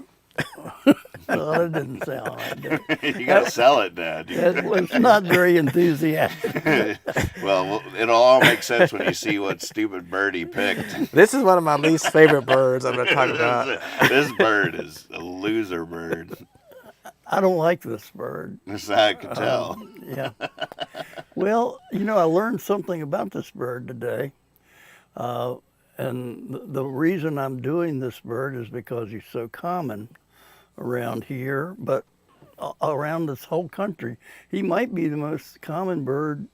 Well, that didn't sound like that. You gotta sell it, Dad. That was not very enthusiastic. Well, it'll all make sense when you see what stupid bird he picked. This is one of my least favorite birds I'm going to talk about. This bird is a loser bird. I don't like this bird. That's how I could tell. Yeah. Well, I learned something about this bird today. And the reason I'm doing this bird is because he's so common around here, but around this whole country. He might be the most common bird.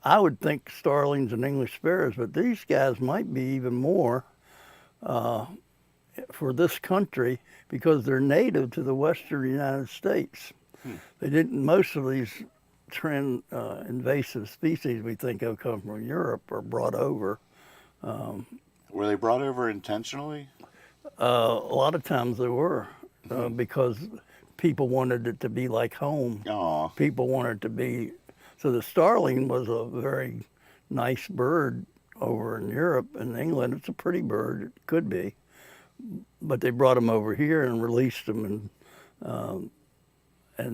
I would think starlings and English sparrows, but these guys might be even more for this country because they're native to the western United States. They didn't. Most of these invasive species we think of come from Europe or brought over. Were they brought over intentionally? A lot of times they were because people wanted it to be like home. Aw. People wanted it to be. So the starling was a very nice bird over in Europe and England. It's a pretty bird. It could be. But they brought them over here and released them, and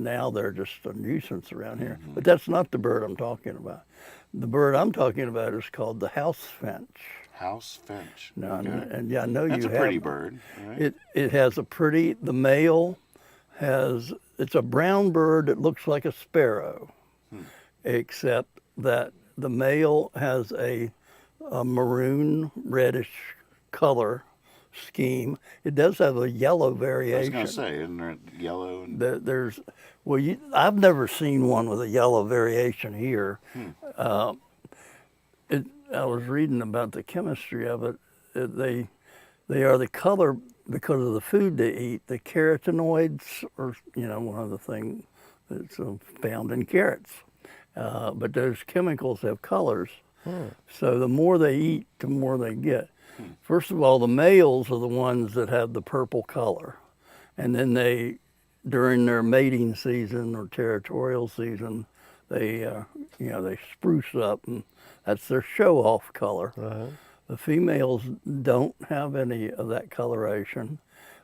now they're just a nuisance around here. But that's not the bird I'm talking about. The bird I'm talking about is called the house finch. House finch. Now, Okay. and yeah, I know That's you a have. pretty bird. Right? It has the male it's a brown bird that looks like a sparrow, except that the male has a maroon reddish color scheme. It does have a yellow I was variation. going to say, isn't there yellow? And... I've never seen one with a yellow variation here. I was reading about the chemistry of it. They are the color because of the food they eat. The carotenoids are, one of the things that's found in carrots. But those chemicals have colors. So the more they eat, the more they get. First of all, the males are the ones that have the purple color. And then during their mating season or territorial season, they spruce up, and that's their show-off color. The females don't have any of that coloration.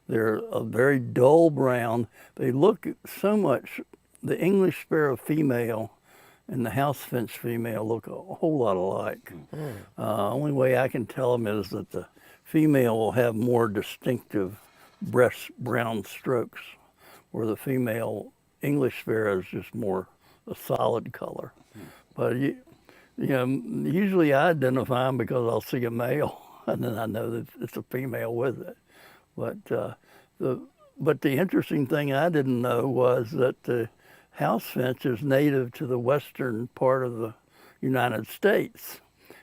They're a very dull brown. They look so much, the English sparrow female and the house finch female look a whole lot alike. Only way I can tell them is that the female will have more distinctive breast brown strokes, where the female English sparrow is just more a solid color. But usually I identify them because I'll see a male, and then I know that it's a female with it. But the interesting thing I didn't know was that the house finch is native to the western part of the United States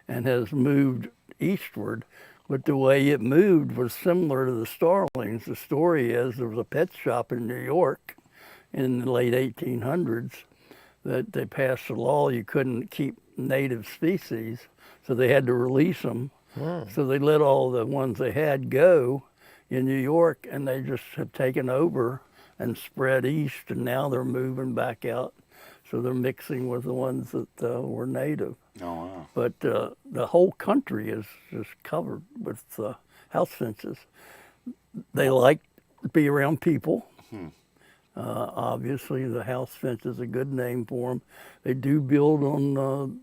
and has moved eastward. But the way it moved was similar to the starlings. The story is there was a pet shop in New York in the late 1800s that they passed a law you couldn't keep native species, so they had to release them. So they let all the ones they had go in New York, and they just have taken over and spread east, and now they're moving back out. So they're mixing with the ones that were native. Oh, wow. But the whole country is just covered with house finches. They like to be around people. Obviously, the house finch is a good name for them. They do build on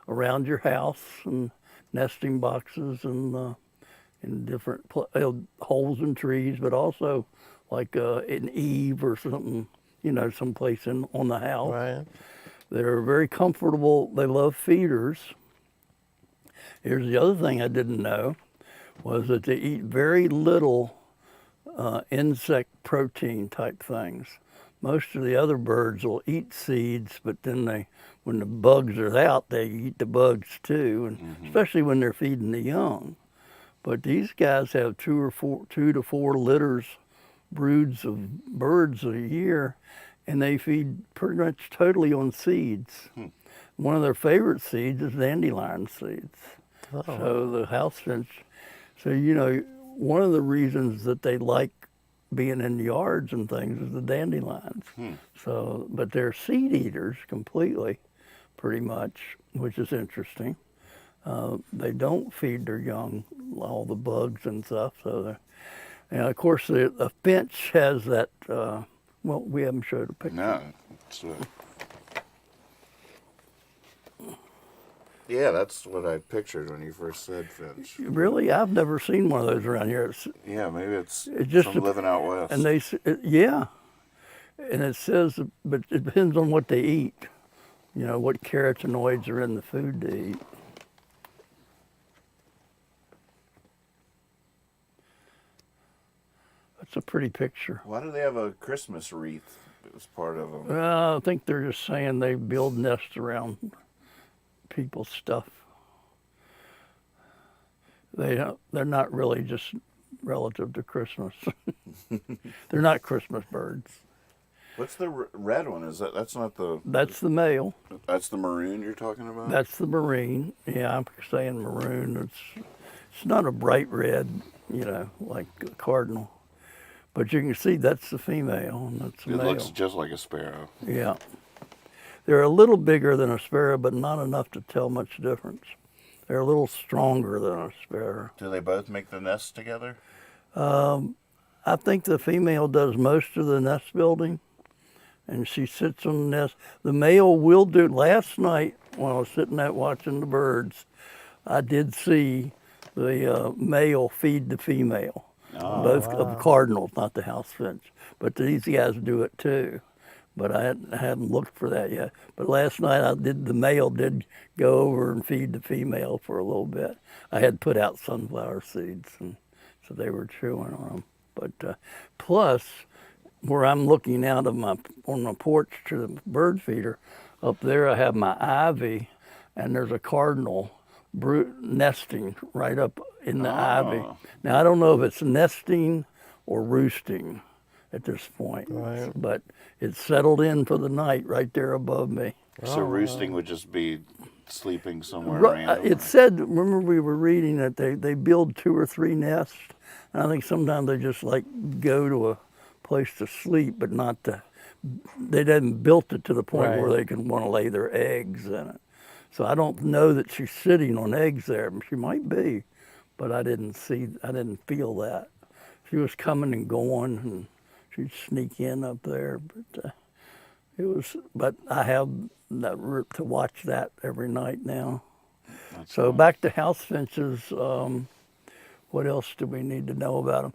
around your house and nesting boxes and in different holes in trees, but also like an eave or something, someplace on the house. Right. They're very comfortable. They love feeders. Here's the other thing I didn't know, was that they eat very little insect protein type things. Most of the other birds will eat seeds, but then when the bugs are out, they eat the bugs too, and especially when they're feeding the young. But these guys have 2 to 4 litters, broods of birds a year, and they feed pretty much totally on seeds. One of their favorite seeds is dandelion seeds. Oh. So the house finch, one of the reasons that they like being in yards and things is the dandelions. So, but they're seed eaters completely, pretty much, which is interesting. They don't feed their young all the bugs and stuff. So, and of course, the finch has that. Well, we haven't showed a picture. No. Yeah, that's what I pictured when you first said finch. Really, I've never seen one of those around here. Yeah, maybe it's just from living out west. And and it says, but it depends on what they eat. What carotenoids are in the food they eat. That's a pretty picture. Why do they have a Christmas wreath as part of them? Well, I think they're just saying they build nests around people's stuff. They're not really just relative to Christmas. They're not Christmas birds. What's the red one? That's not the... That's the male. That's the maroon you're talking about? That's the marine. Yeah, I'm saying maroon. It's not a bright red, like a cardinal. But you can see that's the female and that's the male. It looks just like a sparrow. Yeah. They're a little bigger than a sparrow, but not enough to tell much difference. They're a little stronger than a sparrow. Do they both make the nest together? I think the female does most of the nest building, and she sits on the nest. The male will do. Last night, when I was sitting out watching the birds, I did see the male feed the female. Both of cardinals, not the house finch. But these guys do it too. But I hadn't looked for that yet. But last night the male did go over and feed the female for a little bit. I had put out sunflower seeds, and so they were chewing on them. But plus, where I'm looking out of on my porch to the bird feeder, up there I have my ivy, and there's a cardinal nesting right up in the ivy. Now I don't know if it's nesting or roosting at this point, right. But it's settled in for the night right there above me. So roosting would just be sleeping somewhere random? It said, remember we were reading that they build 2 or 3 nests, and I think sometimes they just go to a place to sleep, but they hadn't built it to the point where they can want to lay their eggs in it. So I don't know that she's sitting on eggs there. She might be, but I didn't feel that. She was coming and going, and she'd sneak in up there. But I have to watch that every night now. That's so nice. Back to house finches. What else do we need to know about them?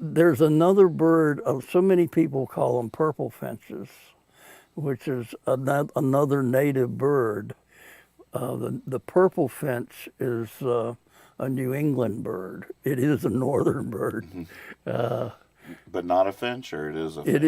There's another bird. So many people call them purple finches, which is another native bird. The purple finch is a New England bird. It is a northern bird. But not a finch, or it is a finch? It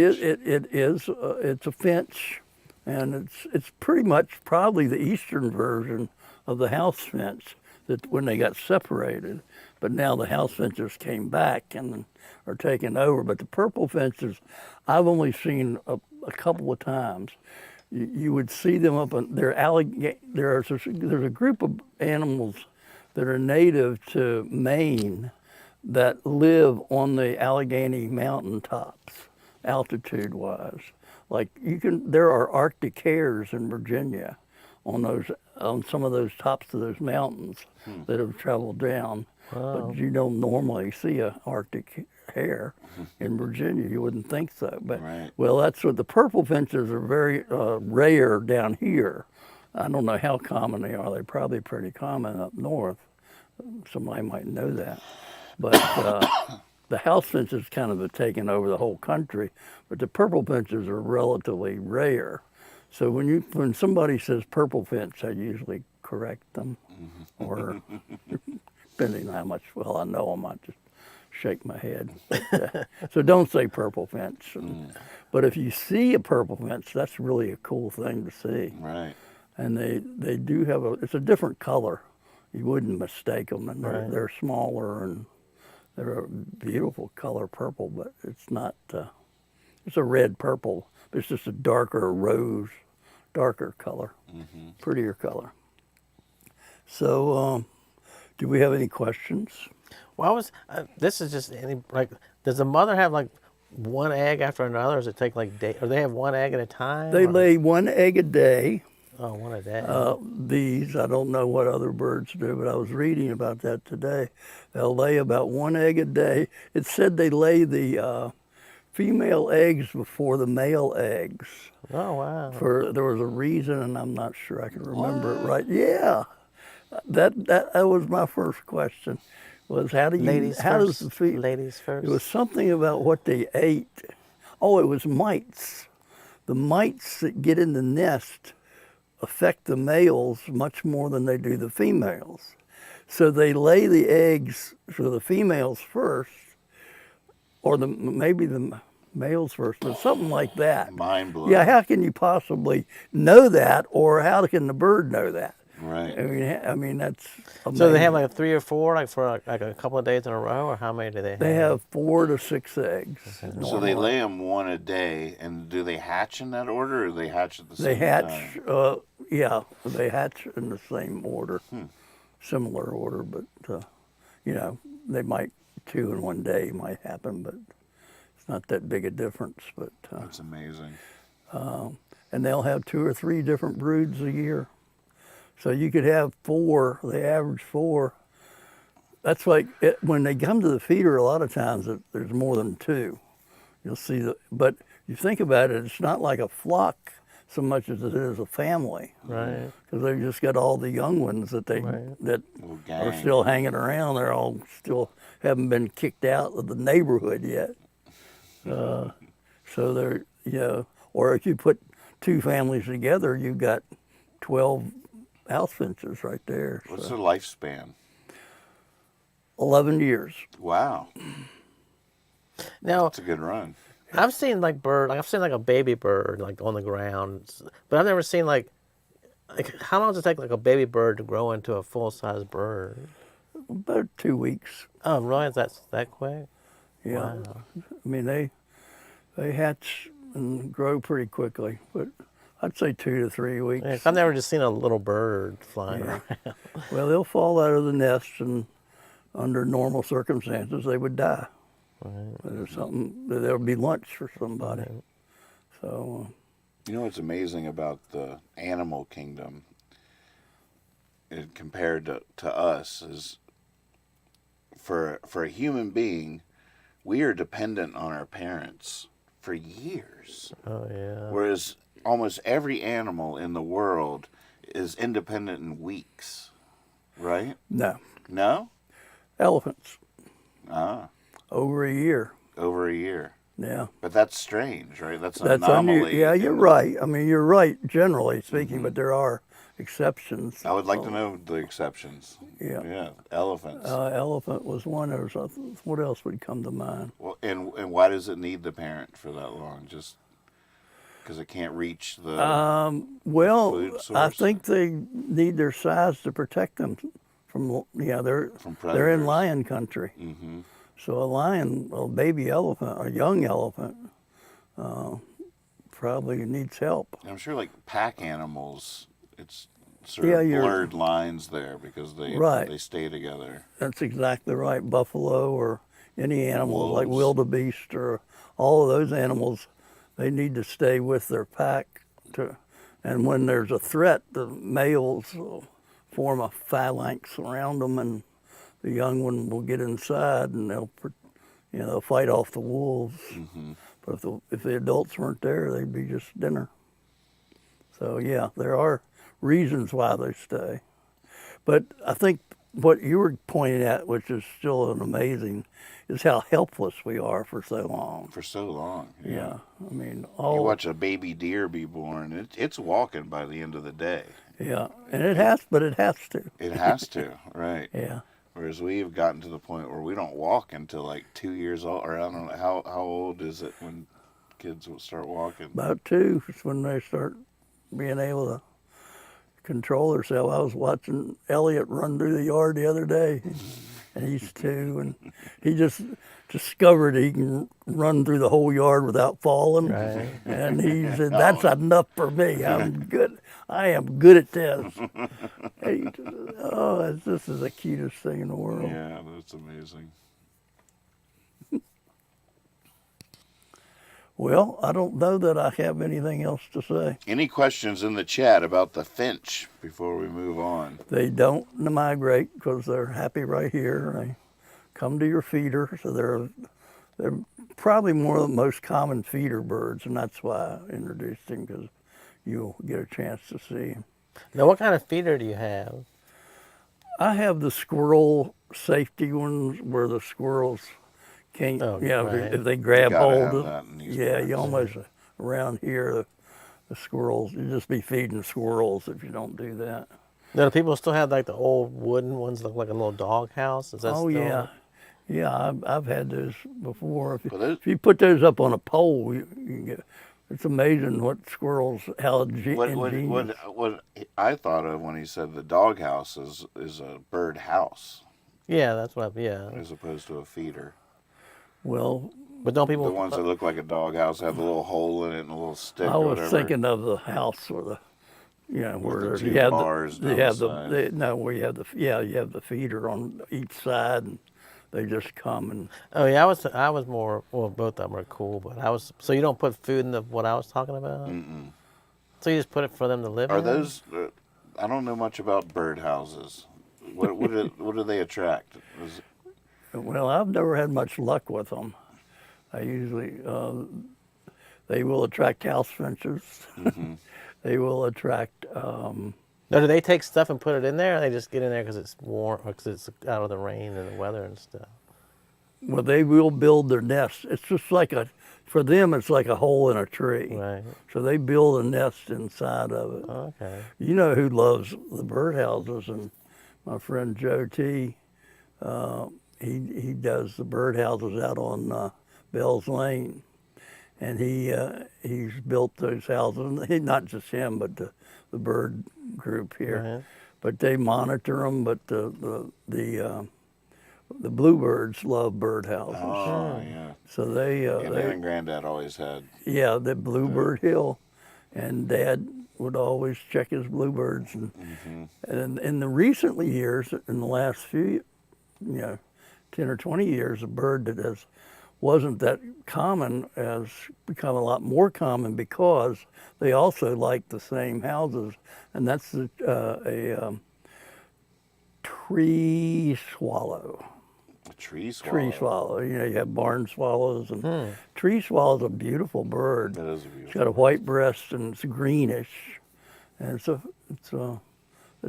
is. It's a finch, and it's pretty much probably the eastern version of the house finch that when they got separated. But now the house finches came back and are taking over. But the purple finches, I've only seen a couple of times. You would see them up on there's a group of animals that are native to Maine that live on the Allegheny mountain tops. altitude-wise. Like there are Arctic hares in Virginia on some of those tops of those mountains that have traveled down. Wow. But you don't normally see a Arctic hare in Virginia. You wouldn't think so. But Right. well, that's what the purple finches are very rare down here. I don't know how common they are. They're probably pretty common up north. Somebody might know that. But the house finches kind of have taken over the whole country. But the purple finches are relatively rare. So when somebody says purple finch, I usually correct them, or depending on how much well I know them, I just shake my head. But, so don't say purple finch. But if you see a purple finch, that's really a cool thing to see. Right. And they do have it's a different color. You wouldn't mistake them, and they're smaller and they're a beautiful color, purple. But it's not. It's a red purple. But it's just a darker color, prettier color. So, do we have any questions? Well, this is just does the mother have like one egg after another, or does it take like day, or they have one egg at a time? They lay one egg a day. Oh, one a day. I don't know what other birds do, but I was reading about that today. They'll lay about one egg a day. It said they lay the female eggs before the male eggs. Oh, wow. There was a reason, and I'm not sure I can remember it right. Yeah, that was my first question. Was how Ladies does first. the Ladies first. It was something about what they ate. Oh, it was mites. The mites that get in the nest affect the males much more than they do the females. So they lay the eggs for the females first, or maybe the males first, but something like that. Mind blowing. Yeah, how can you possibly know that, or how can the bird know that? Right. I mean that's amazing. So they have like 3 or 4, like for like a couple of days in a row, or how many do they have? They have 4 to 6 eggs. So they normally. lay them one a day, and do they hatch in that order, or do they hatch at the same They time? hatch, they hatch in the same order, similar order, but they might 2 in one day might happen, but it's not that big a difference. But That's amazing. and they'll have 2 or 3 different broods a year, so you could have 4. They average 4. That's like when they come to the feeder. A lot of times there's more than 2. You'll see but you think about it, it's not like a flock so much as it is a family. Right. Because they've just got all the young ones that Right. that Little are gang. still hanging around. They're all still haven't been kicked out of the neighborhood yet. So they're or if you put 2 families together, you've got 12 house finches right there. What's So. their lifespan? 11 years. Wow, Now, that's a good run. I've seen like I've seen like a baby bird like on the ground, but I've never seen like how long does it take like a baby bird to grow into a full-size bird? About 2 weeks. Oh, really? Is that quick? Yeah. Wow. I mean, they hatch and grow pretty quickly, but I'd say 2 to 3 weeks. Yeah, 'cause I've never just seen a little bird flying around. Well, they'll fall out of the nest, and under normal circumstances, they would die. Right. There's something. There'll be lunch for somebody. Right. So You know what's amazing about the animal kingdom, compared to us, is for a human being, we are dependent on our parents for years. Oh yeah. Whereas almost every animal in the world is independent in weeks, right? no, No? elephants Ah, over a year. over a year. Yeah, But that's strange, right? That's an that's anomaly. Yeah, you're in- right. I mean, you're right generally speaking, but there are exceptions. I would like to know the exceptions. Yeah. Yeah, elephants. Elephant was one. There was what else would come to mind? Well, and why does it need the parent for that long? Just because it can't reach the Well, food I source? think they need their size to protect them from they're From they're in predators. lion country. Mm-hmm. So a baby elephant, a young elephant, probably needs help. I'm sure, like pack animals, it's sort Yeah, of you're- blurred lines there because Right. they stay together. That's exactly right. Buffalo or any animal like Wolves. wildebeest or all of those animals, they need to stay with their pack. And when there's a threat, the males will form a phalanx around them, and the young one will get inside, and they'll fight off the wolves. But if the adults weren't there, they'd be just dinner. So yeah, there are reasons why they stay. But I think what you were pointing at, which is still an amazing, is how helpless we are for so long. For so long. Yeah, I mean, you watch a baby deer be born, it's walking by the end of the day. Yeah, and it has to. It has to, right. Yeah. Whereas we've gotten to the point where we don't walk until like 2 years old, or I don't know, how old is it when kids will start walking? About 2 is when they start being able to control themselves. I was watching Elliot run through the yard the other day, and he's 2, and he just discovered he can run through the whole yard without falling. Right. And he said, "That's enough for me. I'm good. I am good at this." This is the cutest thing in the world. Yeah, that's amazing. Well, I don't know that I have anything else to say. Any questions in the chat about the finch before we move on? They don't migrate because they're happy right here. They come to your feeder, so they're probably more of the most common feeder birds, and that's why I introduced him, because you'll get a chance to see him. Now, what kind of feeder do you have? I have the squirrel safety ones where the squirrels can't, right. if they grab hold of that in these you birds. almost, around here, the squirrels, you just be feeding squirrels if you don't do that. Now, do people still have like the old wooden ones that look like a little dog house? Is that Oh, still... yeah. Yeah, I've had those before. Well, If you put those up on a pole, you can get, it's amazing what squirrels, how ingenious. What I thought of when he said the doghouse is a bird house Yeah, that's what. Yeah. as opposed to a feeder. Well, But don't people? The ones that look like a doghouse have a little hole in it and a little stick. I or was whatever. thinking of the house or the, where the you two have bars you down have the where you have you have the feeder on each side, and they just come and. Oh yeah, I was more. Well, both of them are cool, but I was. So you don't put food in what I was talking about. Mm-mm. So you just put it for them to live Are in? those? I don't know much about bird houses. What do they attract? Well, I've never had much luck with them. I usually, they will attract house finches. Mm-hmm. They will attract. Now, do they take stuff and put it in there, or they just get in there because it's warm, or because it's out of the rain and the weather and stuff? Well, they will build their nests. It's just like for them, it's like a hole in a tree. Right. So they build a nest inside of it. Okay. You know who loves the birdhouses, and my friend Joe T. He does the birdhouses out on Bell's Lane, and he's built those houses. Not just him, but the bird group here. Right. But they monitor them. But the bluebirds love birdhouses. Oh yeah. So they Dad and Granddad always had. yeah, the Bluebird Hill, and Dad would always check his bluebirds, and in the recent years, in the last few, 10 or 20 years, a bird that wasn't that common has become a lot more common because they also like the same houses, and that's a tree swallow. A tree swallow. Tree swallow. You have barn swallows, and tree swallow's a beautiful bird. That is a beautiful. It's got a white breast and it's greenish, and it's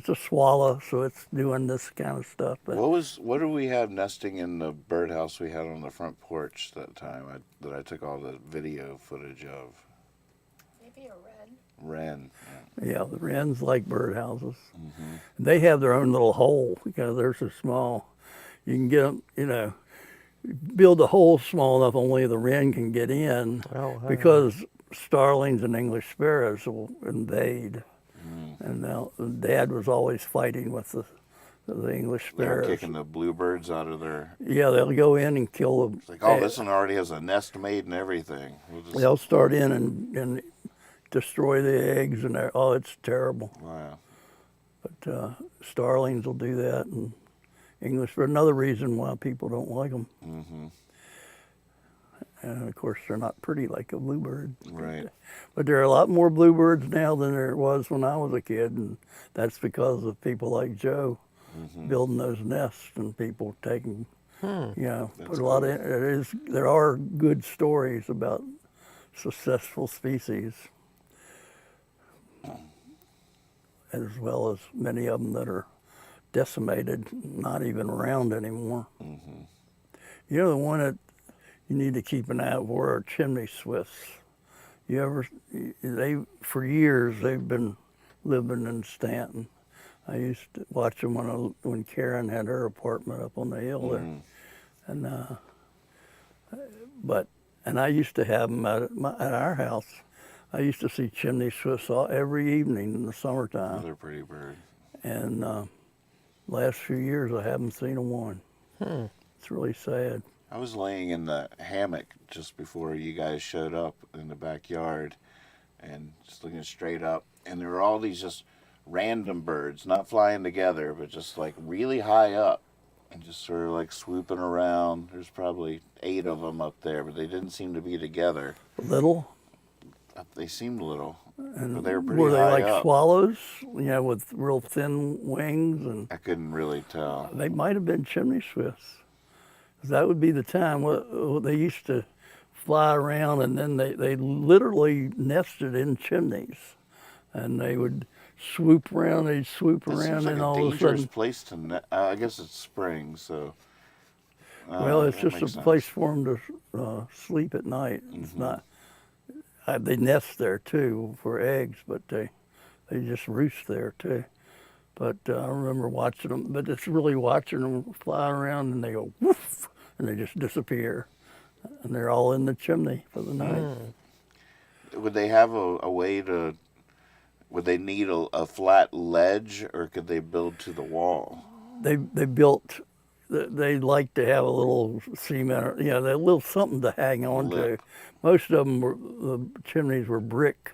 a swallow, so it's doing this kind of stuff. But What did we have nesting in the birdhouse we had on the front porch that time that I took all the video footage of? Maybe a red. Wren. yeah, the wrens like birdhouses. They have their own little hole because they're so small. You can get them, build a hole small enough only the wren can get in, because starlings and English sparrows will invade. And now Dad was always fighting with the English They're sparrows. kicking the bluebirds out of their. Yeah, they'll go in and kill them. It's like, oh, this one already has a nest made and everything. They'll start in and destroy the eggs, and it's terrible. Wow. But starlings will do that, and English, for another reason why people don't like them. And of course, they're not pretty like a bluebird. Right. But there are a lot more bluebirds now than there was when I was a kid, and that's because of people like Joe building those nests and people taking, put a lot in. There are good stories about successful species, as well as many of them that are decimated, not even around anymore. You know, the one that you need to keep an eye out for are chimney swifts. For years they've been living in Stanton. I used to watch them when Karen had her apartment up on the hill there, and I used to have them at our house. I used to see chimney swifts every evening in the summertime. Another pretty bird. And last few years I haven't seen a one. It's really sad. I was laying in the hammock just before you guys showed up in the backyard and just looking straight up. And there were all these just random birds, not flying together, but just like really high up and just sort of like swooping around. There's probably 8 of them up there, but they didn't seem to be together. Little? They seemed little, And but they were pretty were they high like up. swallows, with real thin wings? And I couldn't really tell. they might have been chimney swifts. 'Cause that would be the time they used to fly around, and then they literally nested in chimneys, and they would swoop around. They'd swoop That around, seems like and a all of a dangerous sudden, place to. I guess it's spring, so. well, it's that just a makes sense. place for them to sleep at night. It's not. They nest there too for eggs, but they just roost there too. But I remember watching them, but it's really watching them fly around, and they go woof, and they just disappear, and they're all in the chimney for the night. Would they have a way to? Would they need a flat ledge, or could they build to the wall? They built. They like to have a little cement, or a little something to hang on to. Lip. Most of them the chimneys were brick,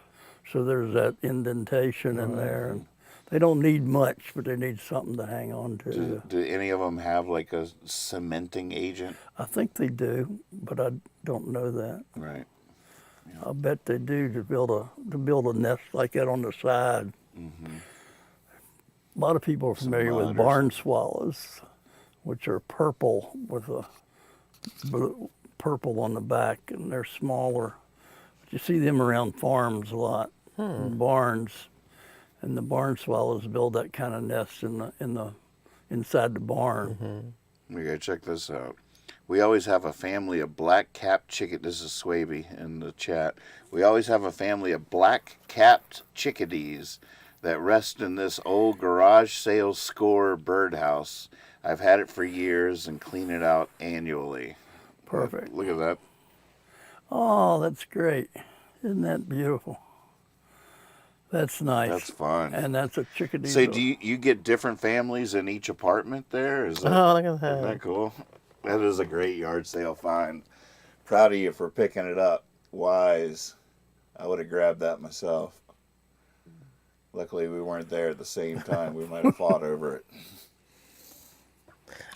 so there's that indentation in there, and they don't need much, but they need something to hang on to. Do any of them have like a cementing agent? I think they do, but I don't know that. Right. I bet they do to build a nest like that on the side. A lot of people are familiar mud with or barn swallows, which are purple with a purple on the back, and they're smaller. But you see them around farms a lot, in barns, and the barn swallows build that kind of nest inside the barn. We gotta check this out. We always have a family of black-capped chickadee. This is Swaby in the chat. We always have a family of black-capped chickadees that rest in this old garage sale score birdhouse. I've had it for years and clean it out annually. Perfect. Look at that. Oh, that's great. Isn't that beautiful? That's nice. That's fun. And that's a chickadee. So do you get different families in each apartment there? Is that, Oh, look at isn't that. that cool? That is a great yard sale find. Proud of you for picking it up. Wise. I would have grabbed that myself. Luckily, we weren't there at the same time. We might have fought over it.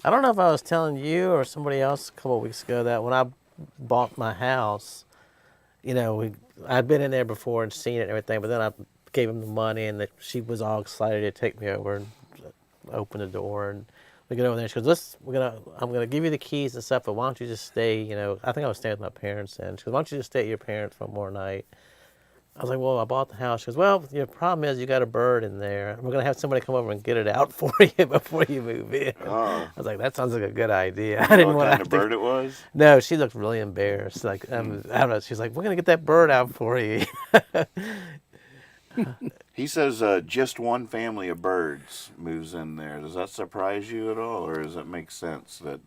I don't know if I was telling you or somebody else a couple of weeks ago that when I bought my house, I'd been in there before and seen it and everything, but then I gave him the money, and she was all excited to take me over and open the door, and we get over there. She goes, I'm gonna give you the keys and stuff, but why don't you just stay? I think I was staying with my parents, and she goes, why don't you just stay at your parents for one more night? I was like, well, I bought the house. She goes, well, your problem is you got a bird in there. We're gonna have somebody come over and get it out for you before you move in. Oh. I was like, that sounds like a good idea. I What didn't want kind of bird it was? No, she looked really embarrassed. Like, I don't know. She's like, we're gonna get that bird out for you. He says just one family of birds moves in there. Does that surprise you at all, or does it make sense that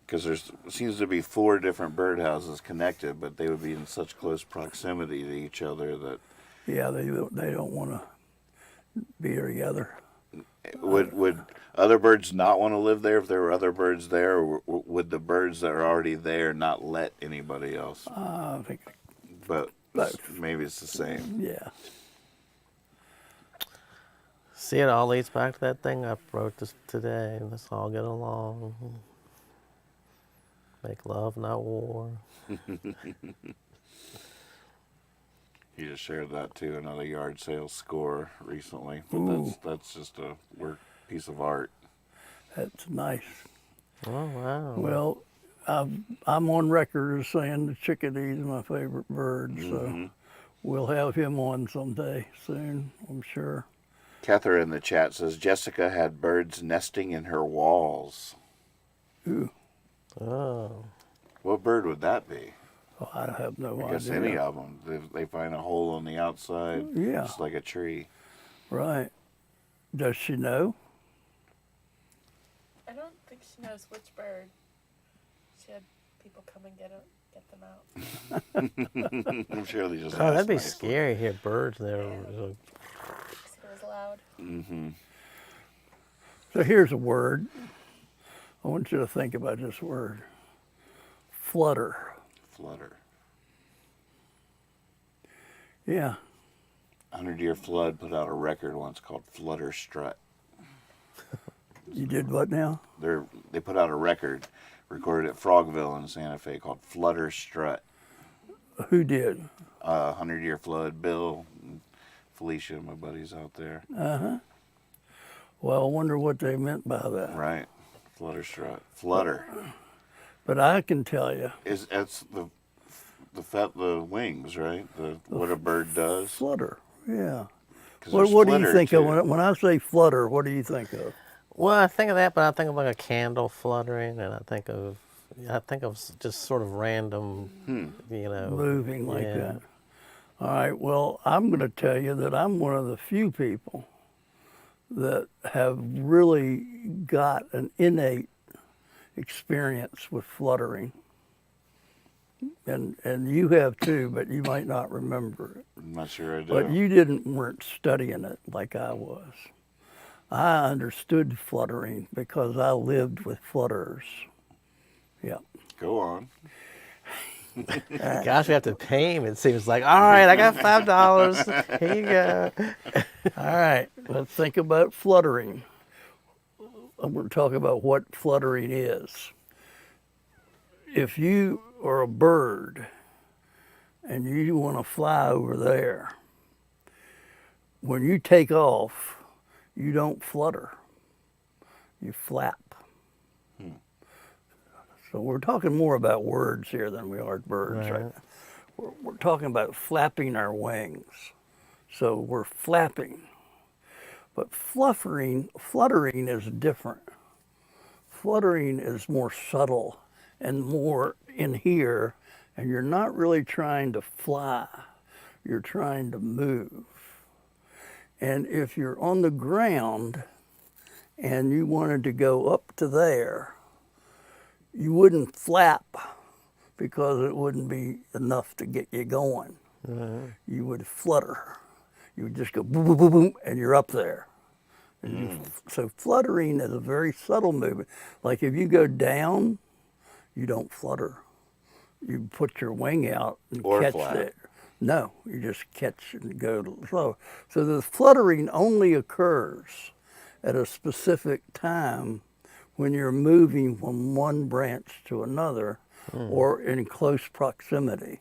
because there seems to be 4 different birdhouses connected, but they would be in such close proximity to each other that Yeah, they don't want to be together. would other birds not want to live there if there were other birds there, or would the birds that are already there not let anybody else? I think, But Both. maybe it's the same. yeah. See, it all leads back to that thing I wrote this today. Let's all get along. Make love, not war. He just shared that too, another yard sale score recently. But Ooh. that's just a work piece of art. That's nice. Oh, wow. Well, I'm on record as saying the chickadee's my favorite bird, so we'll have him on someday soon, I'm sure. Catherine in the chat says Jessica had birds nesting in her walls. Ooh, Oh. What bird would that be? oh, I have no I guess idea. any of them. They find a hole on the outside, Yeah. just like a tree. Right. Does she know? I don't think she knows which bird. She had people come and get them out. I'm sure they just. Oh, that'd be nicely. scary to hear birds there. It was loud. So here's a word. I want you to think about this word. Flutter. Flutter. Yeah. 100-Year Flood put out a record once called Flutter Strut. You did what now? They put out a record recorded at Frogville in Santa Fe called Flutter Strut. Who did? 100-Year Flood, Bill, and Felicia, my buddies out there. Well, I wonder what they meant by that. Right. Flutter Strut. Flutter. But I can tell you, That's the wings, right? What a bird does. flutter. Yeah. 'Cause What there's do you flitter, think of too. when I say flutter? What do you think of? Well, I think of that, but I think of like a candle fluttering, and I think of just sort of random, you know, Moving like yeah. that. All right. Well, I'm going to tell you that I'm one of the few people that have really got an innate experience with fluttering. And you have too, but you might not remember it. I'm not sure I do. But you weren't studying it like I was. I understood fluttering because I lived with flutterers. Yeah. Go on. Gosh, we have to pay him. It seems like. All right, I got $5. Here you go. All right. Let's think about fluttering. We're talking about what fluttering is. If you are a bird and you want to fly over there, when you take off, you don't flutter. You flap. So we're talking more about words here than we are birds, right? We're talking about flapping our wings. So we're flapping. But fluttering is different. Fluttering is more subtle and more in here, and you're not really trying to fly. You're trying to move. And if you're on the ground and you wanted to go up to there, you wouldn't flap because it wouldn't be enough to get you going. You would flutter. You would just go boom, boom, boom, boom, and you're up there. So fluttering is a very subtle movement. Like if you go down, you don't flutter. You put your wing out and Or catch flap. it. No, you just catch and go slow. So the fluttering only occurs at a specific time when you're moving from one branch to another or in close proximity.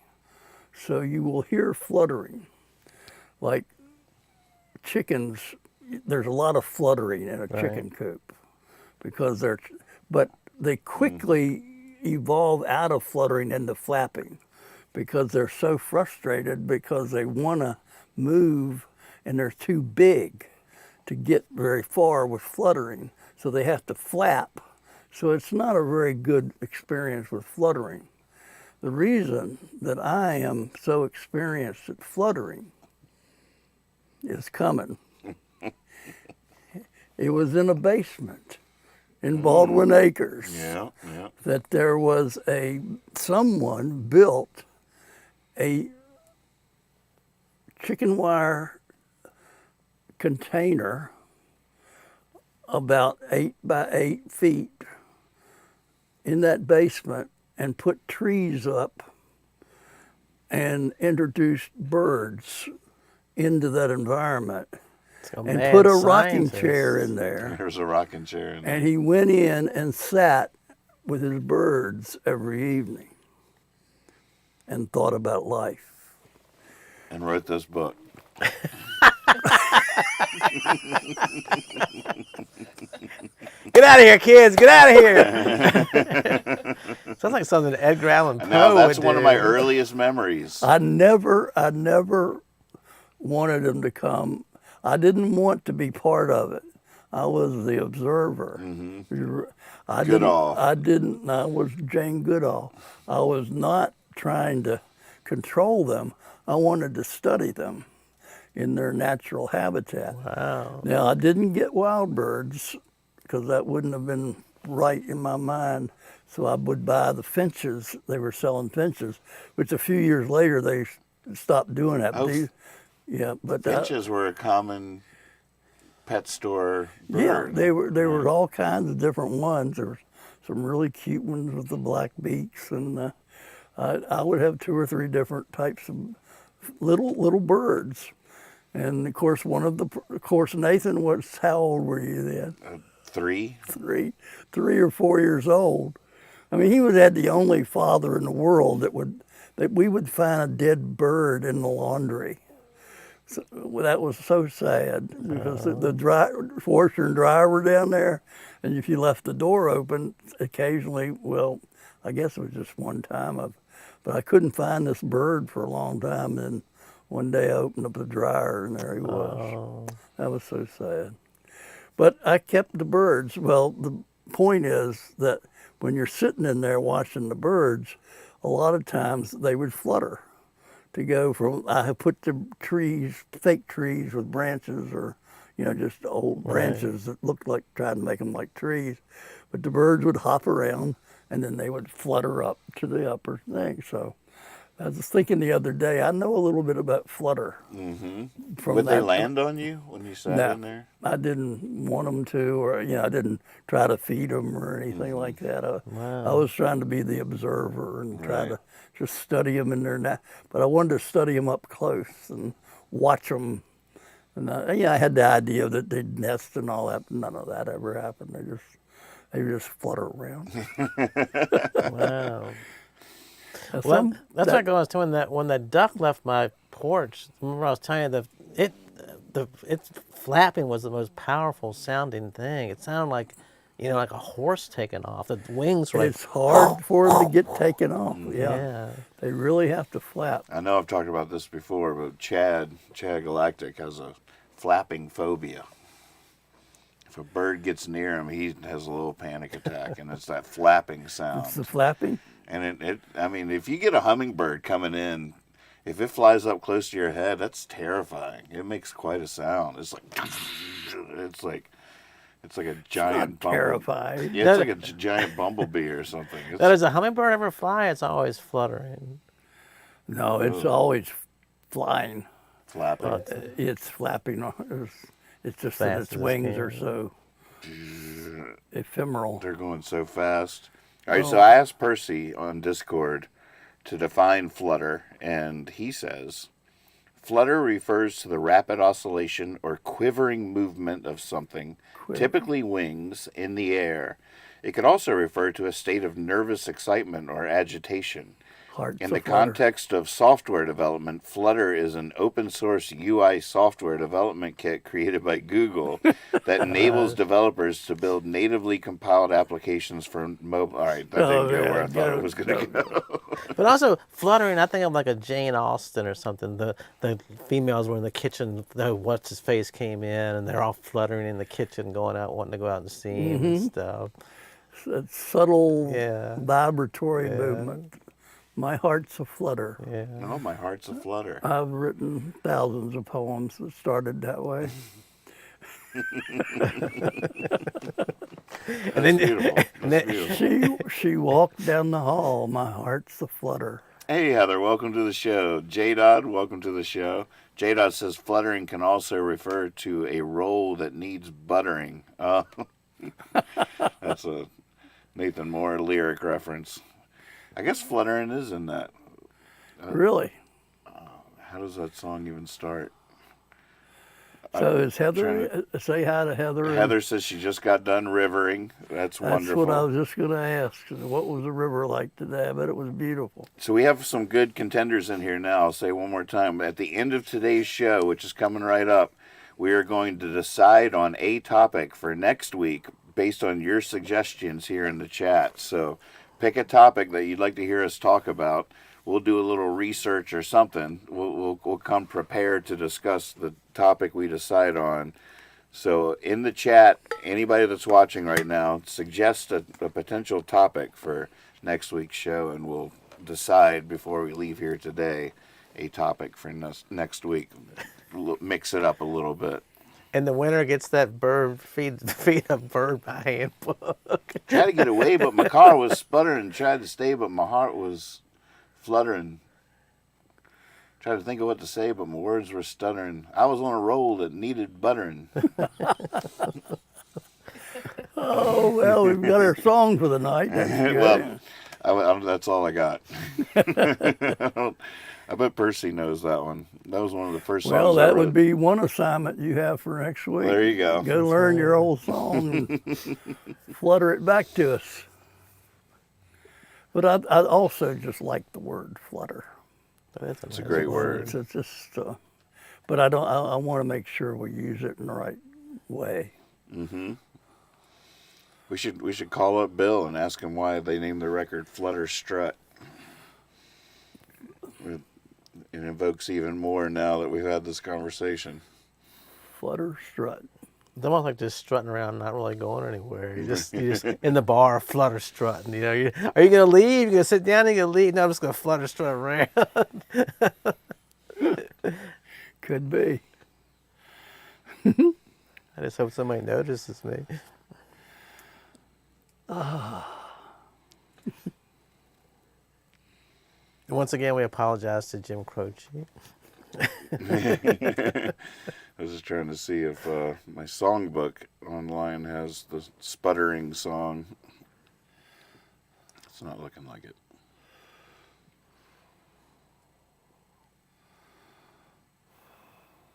So you will hear fluttering. Like chickens, there's a lot of fluttering in a chicken coop because but they quickly evolve out of fluttering into flapping because they're so frustrated because they want to move and they're too big to get very far with fluttering. So they have to flap. So it's not a very good experience with fluttering. The reason that I am so experienced at fluttering is coming. It was in a basement in Baldwin Acres Yeah. that there was someone built a chicken wire container about 8 by 8 feet in that basement and put trees up and introduced birds into that environment and mad put a rocking scientist. chair in there. There's a rocking chair in there. And he went in and sat with his birds every evening and thought about life. And wrote this book. Get out of here, kids! Get out of here! Sounds like something Edgar Allan Poe Now that's would one of do. my earliest memories. I never wanted him to come. I didn't want to be part of it. I was the observer. Goodall. I was Jane Goodall. I was not trying to control them. I wanted to study them in their natural habitat. Wow. Now, I didn't get wild birds because that wouldn't have been right in my mind. So I would buy the finches. They were selling finches, which a few years later they stopped doing that. Oh, Yeah, but finches were a common pet store bird. yeah, there were all kinds of different ones. There were some really cute ones with the black beaks, and I would have 2 or 3 different types of little birds. And of course, Nathan was, how old were you then? 3. 3 or 4 years old. I mean, he had the only father in the world that we would find a dead bird in the laundry. So, that was so sad because the washer and dryer were down there, and if you left the door open, occasionally, well, I guess it was just one time, but I couldn't find this bird for a long time. And one day I opened up the dryer, and there he was. Oh. That was so sad. But I kept the birds. Well, the point is that when you're sitting in there watching the birds, a lot of times they would flutter. To go from, I put the trees, fake trees with branches, or just old branches that looked like, tried to make them like trees, but the birds would hop around and then they would flutter up to the upper thing. So I was thinking the other day, I know a little bit about flutter. Mm-hmm. Would they land on you when you sat in there? I didn't want them to, or I didn't try to feed them or anything like that. I was trying to be the observer and try to just study them in their but I wanted to study them up close and watch them. And I had the idea that they'd nest and all that. None of that ever happened. They just flutter around. Wow. Well, that's like I was telling that when that duck left my porch. Remember, I was telling you its flapping was the most powerful sounding thing. It sounded like, like a horse taking off. The wings were. It's hard for them to get taken off. Yeah. They really have to flap. I know I've talked about this before, but Chad Galactic has a flapping phobia. If a bird gets near him, he has a little panic attack, and it's that flapping sound. It's the flapping? And I mean, if you get a hummingbird coming in, if it flies up close to your head, that's terrifying. It makes quite a sound. It's like a giant bumblebee. Terrifying. Yeah, it's like a giant bumblebee or something. Does a hummingbird ever fly? It's always fluttering. No, it's always flying. Flapping. It's flapping. It's just that its wings are so ephemeral. They're going so fast. All right, so I asked Percy on Discord to define flutter, and he says, flutter refers to the rapid oscillation or quivering movement of something, typically wings, in the air. It could also refer to a state of nervous excitement or agitation. In the context of software development, Flutter is an open-source UI software development kit created by Google that enables developers to build natively compiled applications for mobile. All right, that didn't go where I thought it was going to go. But also, fluttering, I think of like a Jane Austen or something. The females were in the kitchen, what's-his-face came in, and they're all fluttering in the kitchen, going out, wanting to go out and steam and stuff. It's subtle, vibratory movement. My heart's aflutter. Yeah. No, my heart's a flutter. I've written thousands of poems that started that way. And then, Beautiful. That's beautiful. She walked down the hall. My heart's aflutter. Hey, Heather, welcome to the show. J-Dod, welcome to the show. J-Dod says fluttering can also refer to a roll that needs buttering. That's a Nathan Moore lyric reference. I guess fluttering is in that. Really? How does that song even start? So is Heather, say hi to Heather. Heather says she just got done rivering. That's wonderful. That's what I was just going to ask. What was the river like today? I bet it was beautiful. So we have some good contenders in here now. I'll say one more time. At the end of today's show, which is coming right up, we are going to decide on a topic for next week based on your suggestions here in the chat. So pick a topic that you'd like to hear us talk about. We'll do a little research or something. We'll come prepared to discuss the topic we decide on. So in the chat, anybody that's watching right now, suggest a potential topic for next week's show, and we'll decide before we leave here today a topic for next week. Mix it up a little bit. And the winner gets that bird, feed a bird by handbook. Tried to get away, but my car was sputtering and tried to stay, but my heart was fluttering. Tried to think of what to say, but my words were stuttering. I was on a roll that needed buttering. Oh, well, we've got our song for the night. Well, that's all I got. I bet Percy knows that one. That was one of the first songs Well, I that wrote. would be one assignment you have for next week. There you go. Go learn your old song and flutter it back to us. But I also just like the word flutter. It's a great word. It's just, but I don't. I want to make sure we use it in the right way. Mm-hmm. We should call up Bill and ask him why they named the record Flutter Strut. It invokes even more now that we've had this conversation. Flutter strut. It's almost like just strutting around, not really going anywhere. You just in the bar, flutter strutting. You know, are you gonna leave? You gonna sit down? Are you gonna leave? No, I'm just gonna flutter strut around. Could be. I just hope somebody notices me. And once again, we apologize to Jim Croce. I was just trying to see if my songbook online has the sputtering song. It's not looking like it.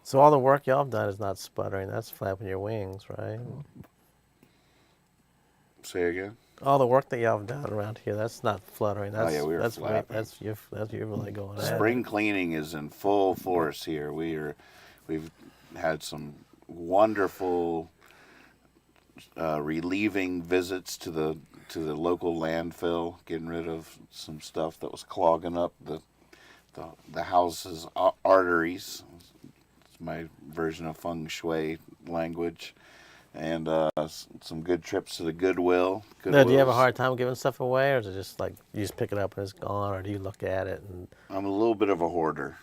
So all the work y'all have done is not sputtering. That's flapping your wings, right? Say again? All the work that y'all have done around here, that's not fluttering. That's, yeah, we were that's flapping. That's you're really going at Spring it. cleaning is in full force here. We've had some wonderful relieving visits to the local landfill, getting rid of some stuff that was clogging up the house's arteries. It's my version of feng shui language. And some good trips to the Goodwill. Now, do you have a hard time giving stuff away, or is it just like you just pick it up and it's gone, or do you look at it and? I'm a little bit of a hoarder.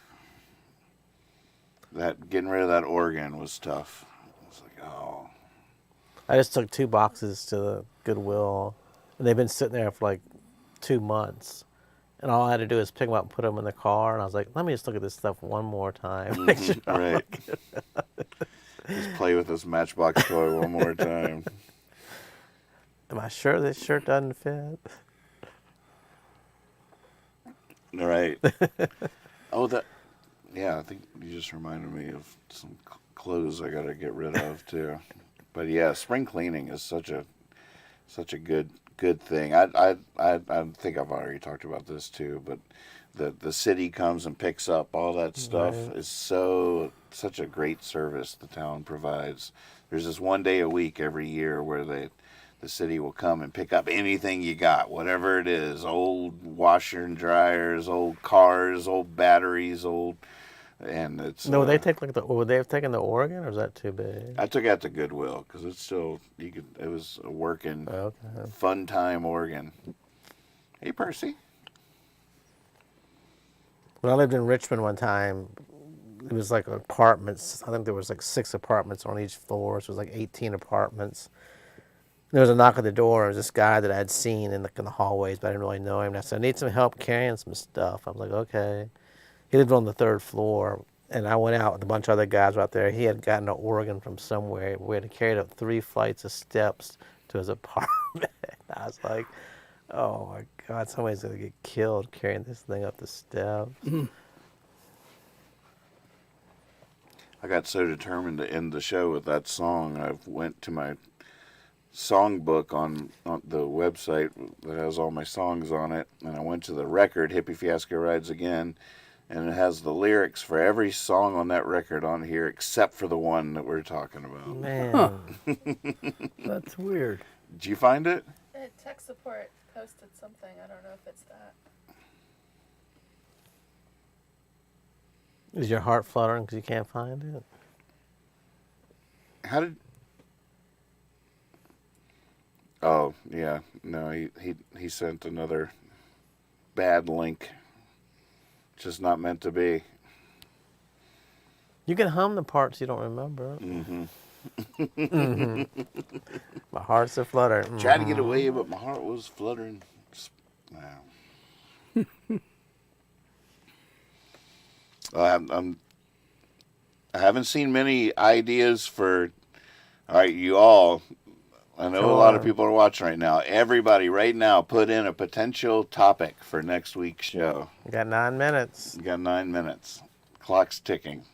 That getting rid of that organ was tough. It's like, oh. I just took 2 boxes to the Goodwill, and they've been sitting there for like 2 months. And all I had to do is pick them up and put them in the car, and I was like, let me just look at this stuff one more time. Make sure Right. Just play with this Matchbox toy one more time. Am I sure this shirt doesn't fit? All right. Oh, yeah, I think you just reminded me of some clothes I got to get rid of too. But yeah, spring cleaning is such a good thing. I think I've already talked about this too, but the city comes and picks up all that stuff. Right. Is such a great service the town provides. There's this one day a week every year where the city will come and pick up anything you got, whatever it is, old washer and dryers, old cars, old batteries, and it's No, they take like would they have taken the Oregon, or is that too big? I took it to Goodwill because it's still it was a working fun time organ. Hey Percy. When I lived in Richmond one time, it was like apartments. I think there was like 6 apartments on each floor, so it was like 18 apartments. There was a knock at the door. It was this guy that I had seen in the hallways, but I didn't really know him. And I said, I need some help carrying some stuff. I was like, okay. He lived on the 3rd floor, and I went out with a bunch of other guys out there. He had gotten an organ from somewhere. We had to carry it up 3 flights of steps to his apartment. I was like, oh my God, somebody's going to get killed carrying this thing up the steps. I got so determined to end the show with that song, I went to my songbook on the website that has all my songs on it, and I went to the record, Hippie Fiasco Rides Again, and it has the lyrics for every song on that record on here except for the one that we're talking about. Man. That's weird. Did you find it? Tech support posted something. I don't know if it's that. Is your heart fluttering because you can't find it? How did... Oh, yeah. No, he sent another bad link. Just not meant to be. You can hum the parts you don't remember. Mm-hmm. My heart's a flutter. Tried to get away, but my heart was fluttering. Wow. I haven't seen many ideas for... All right, you all... I know a lot of people are watching right now. Everybody right now put in a potential topic for next week's show. You got 9 minutes. You got 9 minutes. Clock's ticking.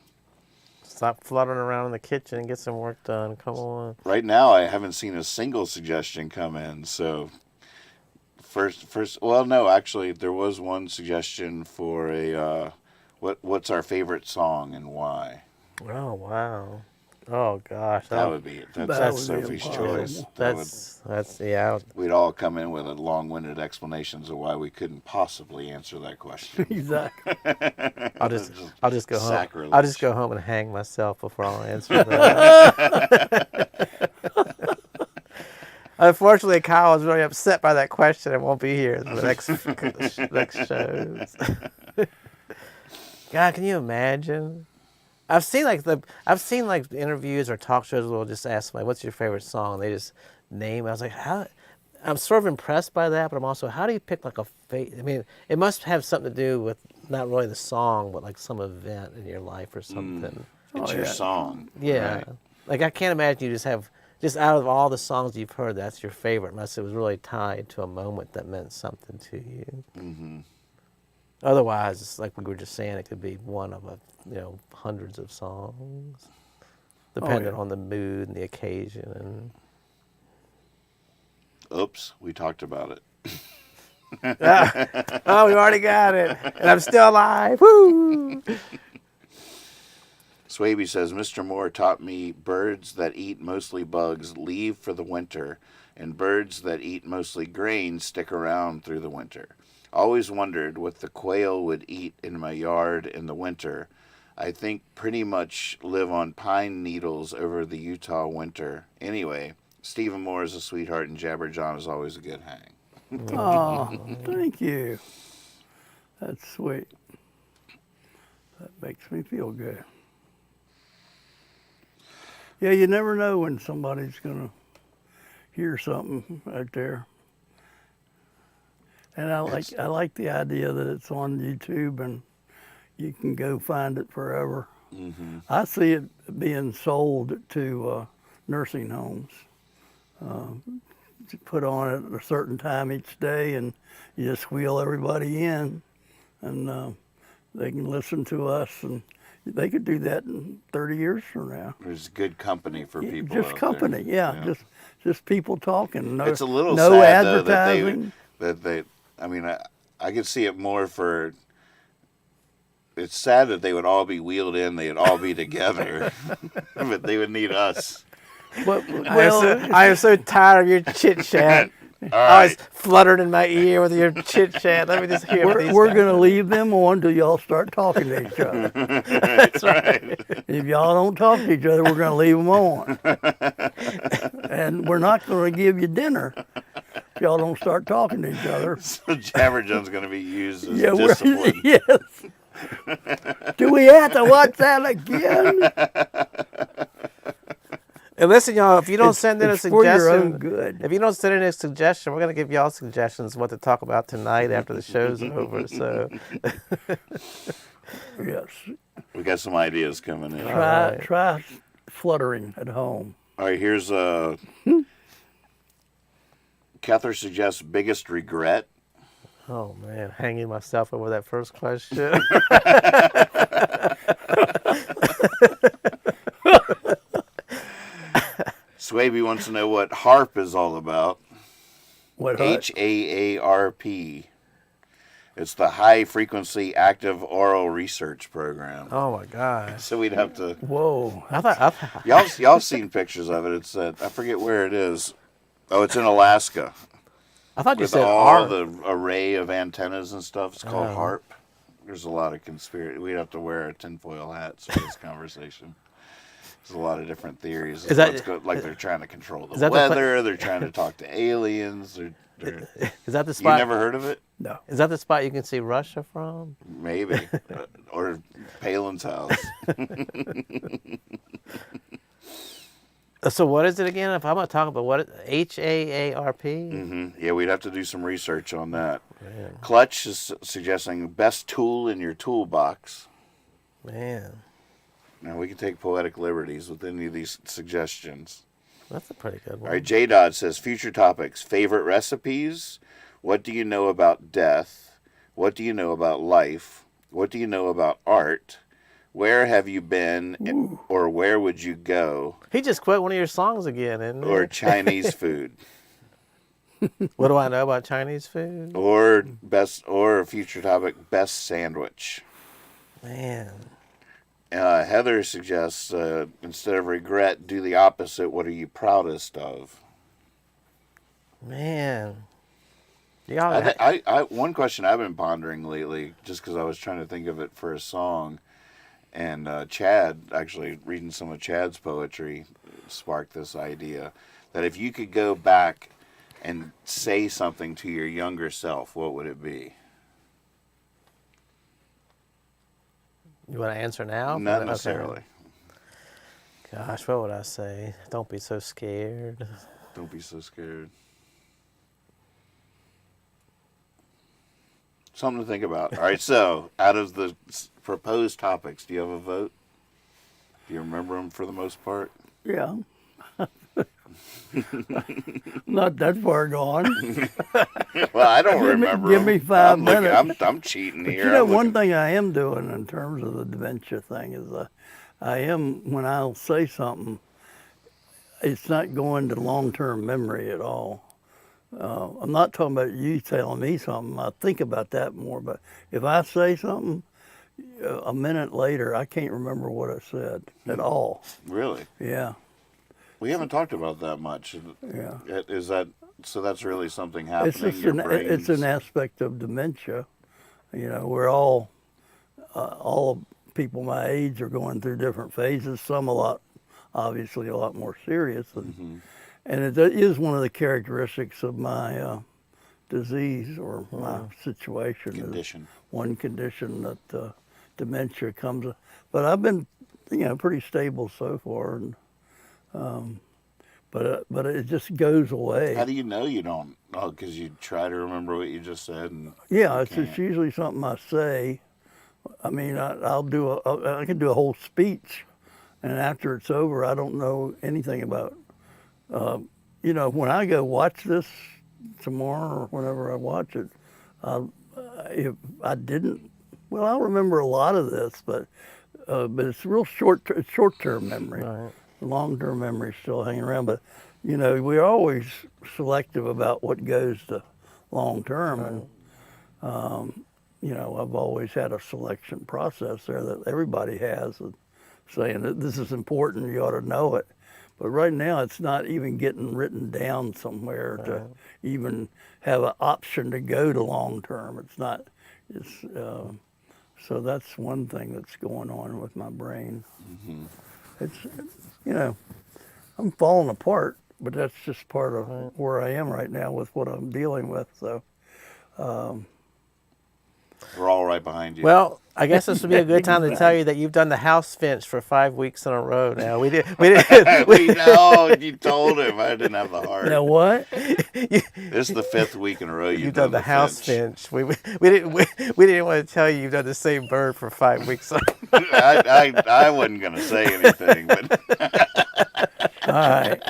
Stop fluttering around in the kitchen and get some work done. Come on. Right now, I haven't seen a single suggestion come in. So, well, no, actually, there was one suggestion for a what's our favorite song and why. Oh, wow. Oh, gosh. That's Sophie's choice. That's yeah. We'd all come in with long-winded explanations of why we couldn't possibly answer that question. Exactly. I'll just go home. Sacrilege. I'll just go home and hang myself before I'll answer that. Unfortunately, Kyle is really upset by that question and won't be here for the next shows. God, can you imagine? I've seen interviews or talk shows where they'll just ask somebody, "What's your favorite song?" And they just name it. I was like, how? I'm sort of impressed by that, but I'm also, how do you pick like a I mean, it must have something to do with not really the song, but like some event in your life or something. It's your song. Yeah. Right? Like I can't imagine you just out of all the songs you've heard, that's your favorite, unless it was really tied to a moment that meant something to you. Mm-hmm. Otherwise, it's like we were just saying, it could be one of hundreds of songs, depending on the mood and the occasion. Oops, we talked about it. Oh, we already got it, and I'm still alive. Woo! Swaby says, Mr. Moore taught me birds that eat mostly bugs leave for the winter, and birds that eat mostly grain stick around through the winter. Always wondered what the quail would eat in my yard in the winter. I think pretty much live on pine needles over the Utah winter. Anyway, Stephen Moore is a sweetheart, and Jabber John is always a good hang. Oh, thank you. That's sweet. That makes me feel good. Yeah, you never know when somebody's going to hear something out there. And I like the idea that it's on YouTube and you can go find it forever. Mm-hmm. I see it being sold to nursing homes. You put on it at a certain time each day, and you just wheel everybody in, and they can listen to us, and they could do that in 30 years from now. There's good company for people. Just out company, there. yeah. Just people talking. No, It's a little no sad advertising. though that they. I mean, I could see it more for. It's sad that they would all be wheeled in. They'd all be together, but they would need us. But, I am so tired of your chit chat. Always fluttered in my ear with your chit chat. Let me just hear what these we're guys- going to leave them on till y'all start talking to each other. That's right. If y'all don't talk to each other, we're going to leave them on. And we're not going to give you dinner if y'all don't start talking to each other. So Jabberjohn's going to be used as Yeah, discipline. yes. Do we have to watch that again? And listen, y'all, if you don't send in a it's for your own suggestion, good. if you don't send in a suggestion, we're going to give y'all suggestions what to talk about tonight after the show's over. So, Yes. We got some ideas coming in. Try fluttering at home. All right, here's Cather suggests biggest regret. oh man, hanging myself over that first question. Swaby wants to know what HARP is all about. What HAARP. It's the High Frequency Active Oral Research Program. Oh my gosh. So we'd have to. Whoa. I thought Y'all seen pictures of it? It's I forget where it is. Oh, it's in Alaska. you With said all art. the array of antennas and stuff. It's called Oh. HARP. There's a lot of conspiracy. We'd have to wear a tinfoil hat for this conversation. There's a lot of different theories. Is that- like they're trying to control the is that the pla- weather. They're trying to talk to aliens. Is that the You spot? never heard of it? No. Is that the spot you can see Russia from? Maybe. Or Palin's house. So what is it again? If I'm going to talk about what HAARP? Yeah, we'd have to do some research on that. Man. Clutch is suggesting best tool in your toolbox. Man, Now, we can take poetic liberties with any of these suggestions. that's a pretty good All one. right, J. Dodd says, future topics, favorite recipes, what do you know about death, what do you know about life, what do you know about art, where have you been, or where would you go, He just quote one of your songs again, isn't or he? Chinese food, What do I know about Chinese food? or a future topic, best sandwich. Man, Heather suggests, instead of regret, do the opposite. What are you proudest of? man. Y'all, One question I've been pondering lately, just because I was trying to think of it for a song, and Chad, actually reading some of Chad's poetry, sparked this idea that if you could go back and say something to your younger self, what would it be? you want to answer now? Not Okay. necessarily. Gosh, what would I say? Don't be so scared. Don't be so scared. Something to think about. All right, so out of the proposed topics, do you have a vote? Do you remember them for the most part? Yeah. Not that far gone. Well, I don't remember. give me 'em. 5 minutes. I'm cheating But here. you know, I'm one looking- thing I am doing in terms of the dementia thing is when I'll say something, it's not going to long-term memory at all. I'm not talking about you telling me something. I think about that more. But if I say something, a minute later, I can't remember what I said at all. Really? Yeah, We haven't talked about that much. yeah. Is that so? That's really something happening. It's just in your it's an brains? aspect of dementia. You know, we're all people my age are going through different phases. Some obviously a lot more serious, and it is one of the characteristics of my disease or my situation. is Condition. one condition that dementia comes. But I've been, pretty stable so far, and but it just goes away. How do you know you don't? Oh, because you try to remember what you just said. And Yeah, you it's can't. usually something I say. I mean, I can do a whole speech, and after it's over, I don't know anything about. When I go watch this tomorrow or whenever I watch it, if I didn't, well, I'll remember a lot of this, but it's real short-term memory. Right. Long-term memory is still hanging around, but we're always selective about what goes to long-term, and I've always had a selection process there that everybody has, of saying that this is important, you ought to know it. But right now, it's not even getting written down somewhere to even have an option to go to long-term. It's not. It's so that's one thing that's going on with my brain. Mm-hmm. It's I'm falling apart, but that's just part of where I am right now with what I'm dealing with. So. We're all right behind you. Well, I guess this would be a good time to tell you that you've done the house finch for 5 weeks in a row now. We did. we know. You told him I didn't have the heart. Now what? This is the 5th week in a row You've done the house finch. We didn't want to tell you you've done the same bird for 5 weeks. I wasn't going to say anything, but All right.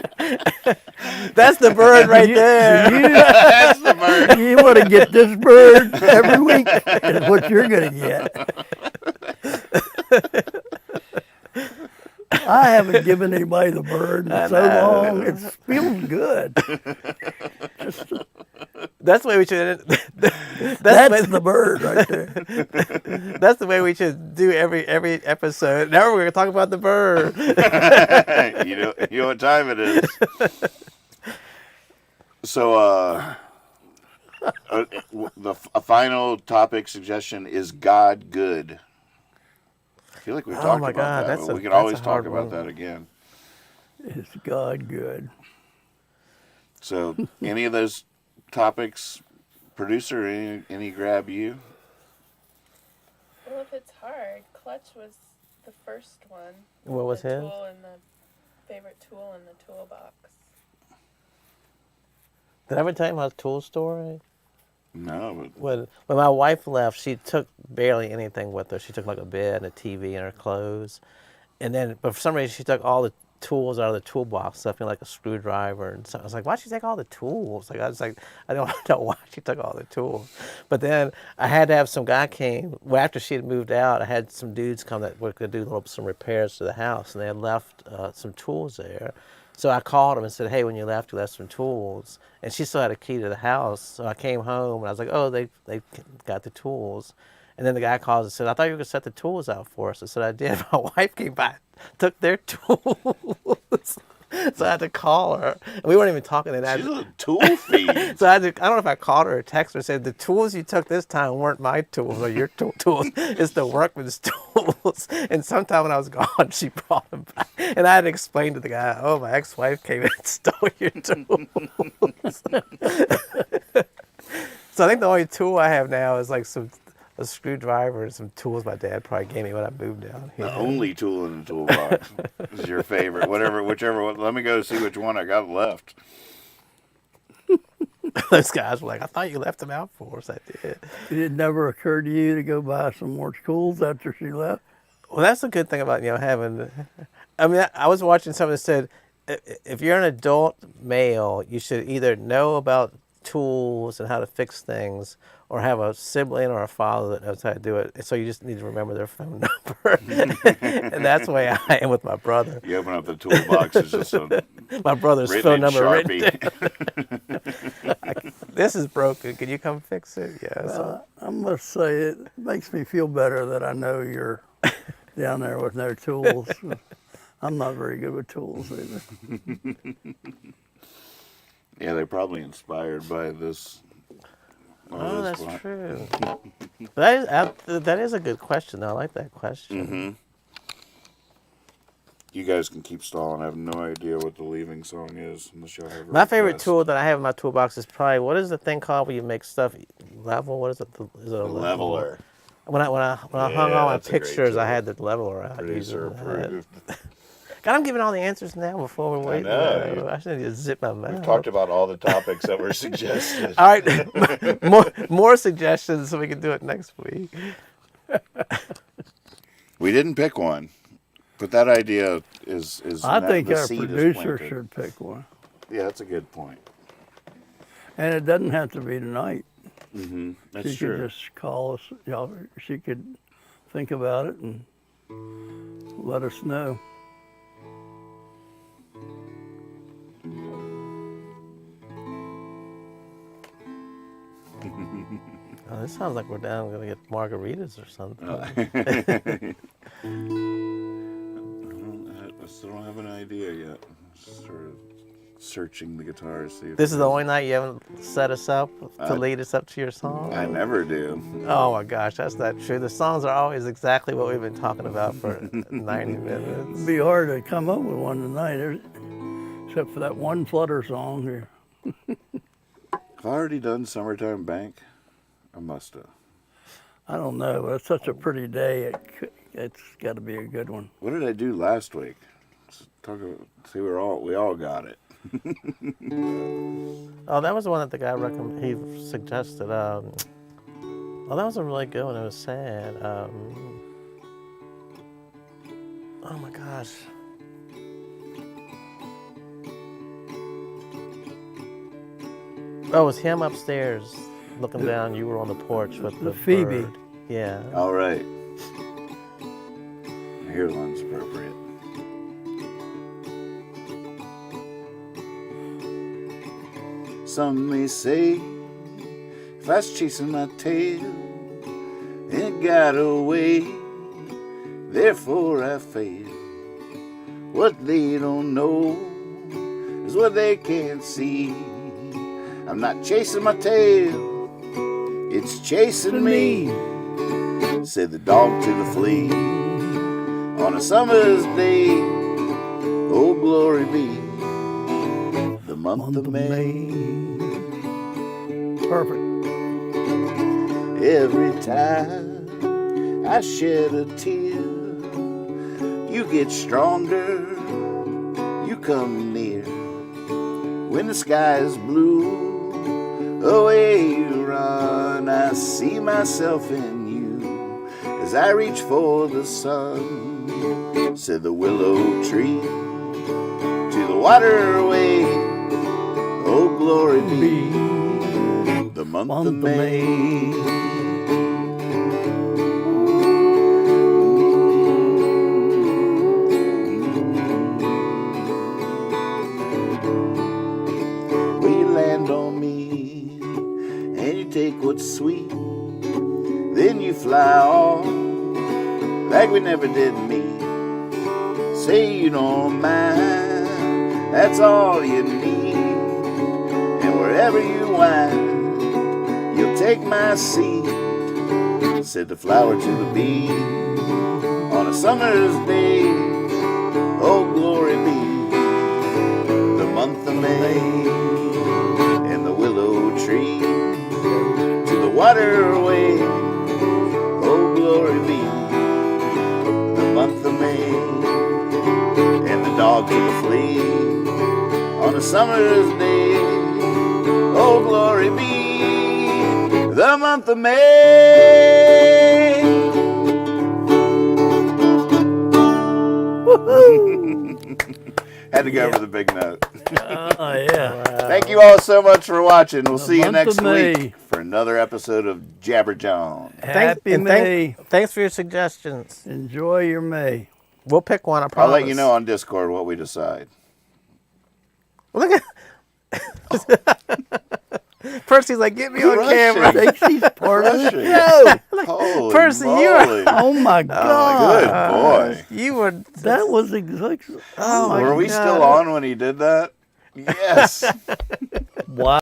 That's the bird right there. that's the bird. You want to get this bird every week is what you're going to get. I haven't given anybody the bird in so long. It feels good. That's the way we should. That's the bird right there. That's the way we should do every episode. Now we're going to talk about the bird. you know what time it is. So, a final topic suggestion is God good. I feel like we've talked about that, but we can always talk about that again. Is God good? So, any of those topics, producer, any grab you? Well, if it's hard, Clutch was the first one. What was the his? Tool and the favorite tool in the toolbox. Did I ever tell you my tool story? No. When my wife left, she took barely anything with her. She took like a bed and a TV and her clothes. But for some reason, she took all the tools out of the toolbox, stuff like a screwdriver and stuff. I was like, why'd she take all the tools? I don't know why she took all the tools. But then I had to have some guy came. Well, after she had moved out, I had some dudes come that were going to do some repairs to the house, and they had left some tools there. So I called him and said, hey, when you left some tools. And she still had a key to the house. So I came home and I was like, oh, they got the tools. And then the guy calls and said, I thought you were going to set the tools out for us. I said, I did. My wife came by, took their tools. So I had to call her. And we weren't even talking. She's a tool thief. So I don't know if I called her or texted her and said, the tools you took this time weren't my tools or your tools. It's the workman's tools. And sometime when I was gone, she brought them back. And I had to explain to the guy, oh, my ex-wife came in and stole your tools. So I think the only tool I have now is like a screwdriver and some tools my dad probably gave me when I moved down here. The only tool in the toolbox is your favorite. Whichever one. Let me go see which one I got left. Those guys were like, I thought you left them out for us. I did. Did it never occur to you to go buy some more tools after she left? Well, that's the good thing about, having... I mean, I was watching something that said, if you're an adult male, you should either know about tools and how to fix things, or have a sibling or a father that knows how to do it. So you just need to remember their phone number. And that's the way I am with my brother. You open up the toolbox, it's just my brother's phone number Sharpie. written. This is broken. Can you come fix it? Yeah. So. I must say it makes me feel better that I know you're down there with no tools. I'm not very good with tools either. Yeah, they're probably inspired by this. Oh, that's true. That is a good question, though. I like that question. Mm-hmm. You guys can keep stalling. I have no idea what the leaving song is. Unless y'all have my favorite tool that I have in my toolbox is probably, what is the thing called where you make stuff level? What is it? Is it a leveler? When I hung all my pictures, I had the leveler out. Producer approved. God, I'm giving all the answers now before we wait. I know. I should just zip my mouth. We've talked about all the topics that were suggested. All right, more suggestions so we can do it next week. We didn't pick one, but that idea is. I think the our seed is producer planted. should pick one. Yeah, that's a good point. And it doesn't have to be tonight. Mm-hmm. That's she true. could just call us. She could think about it and let us know. Oh, this sounds like we're down going to get margaritas or something. I still don't have an idea yet. Just sort of searching the guitar to see if This is the only night you haven't set us up to lead us up to your song? I never do. Oh my gosh, that's not true. The songs are always exactly what we've been talking about for 90 minutes. It'd be hard to come up with one tonight, except for that one Flutter song here. Have I already done Summertime Bank? I must have. I don't know, but it's such a pretty day. It's got to be a good one. What did I do last week? See, we all got it. Oh, that was the one that the guy he suggested. Oh, that was a really good one. It was sad. Oh my gosh. Oh, it was him upstairs looking down. You were on the porch with the Phoebe. bird. Yeah. All right. Here one's appropriate. Some may say, if I was chasing my tail, it got away, therefore I failed. What they don't know is what they can't see. I'm not chasing my tail, it's chasing me, said the dog to the flea. On a summer's day, oh glory be, the month of May. Perfect. Every time I shed a tear, you get stronger, you come near. When the sky is blue, away you run. I see myself in you as I reach for the sun, said the willow tree to the waterway. Oh, glory be, the month of May. On me, and you take what's sweet, then you fly off like we never did meet. Say you don't mind, that's all you need, and wherever you wind, you'll take my seat, said the flower to the bee. On a summer's day, oh glory be, the month of May. Willow tree to the waterway, oh glory be, the month of May. And the dog to the flea on a summer's day, oh glory be, the month of May. Had to go over the big note. Oh, yeah. Thank you all so much for watching. We'll see you month next of May. week for another episode of Jabber Jawn. Happy May. Thanks for your suggestions. Enjoy your May. We'll pick one, I I'll promise. let you know on Discord what we decide. Look at Percy's like, get me on camera. Thinks he's part of the Crushing. show. Holy Percy, moly. you're- Oh my God. Good boy. You were. That was exactly. Oh my Were we God. still on when he did that? Yes. Wow.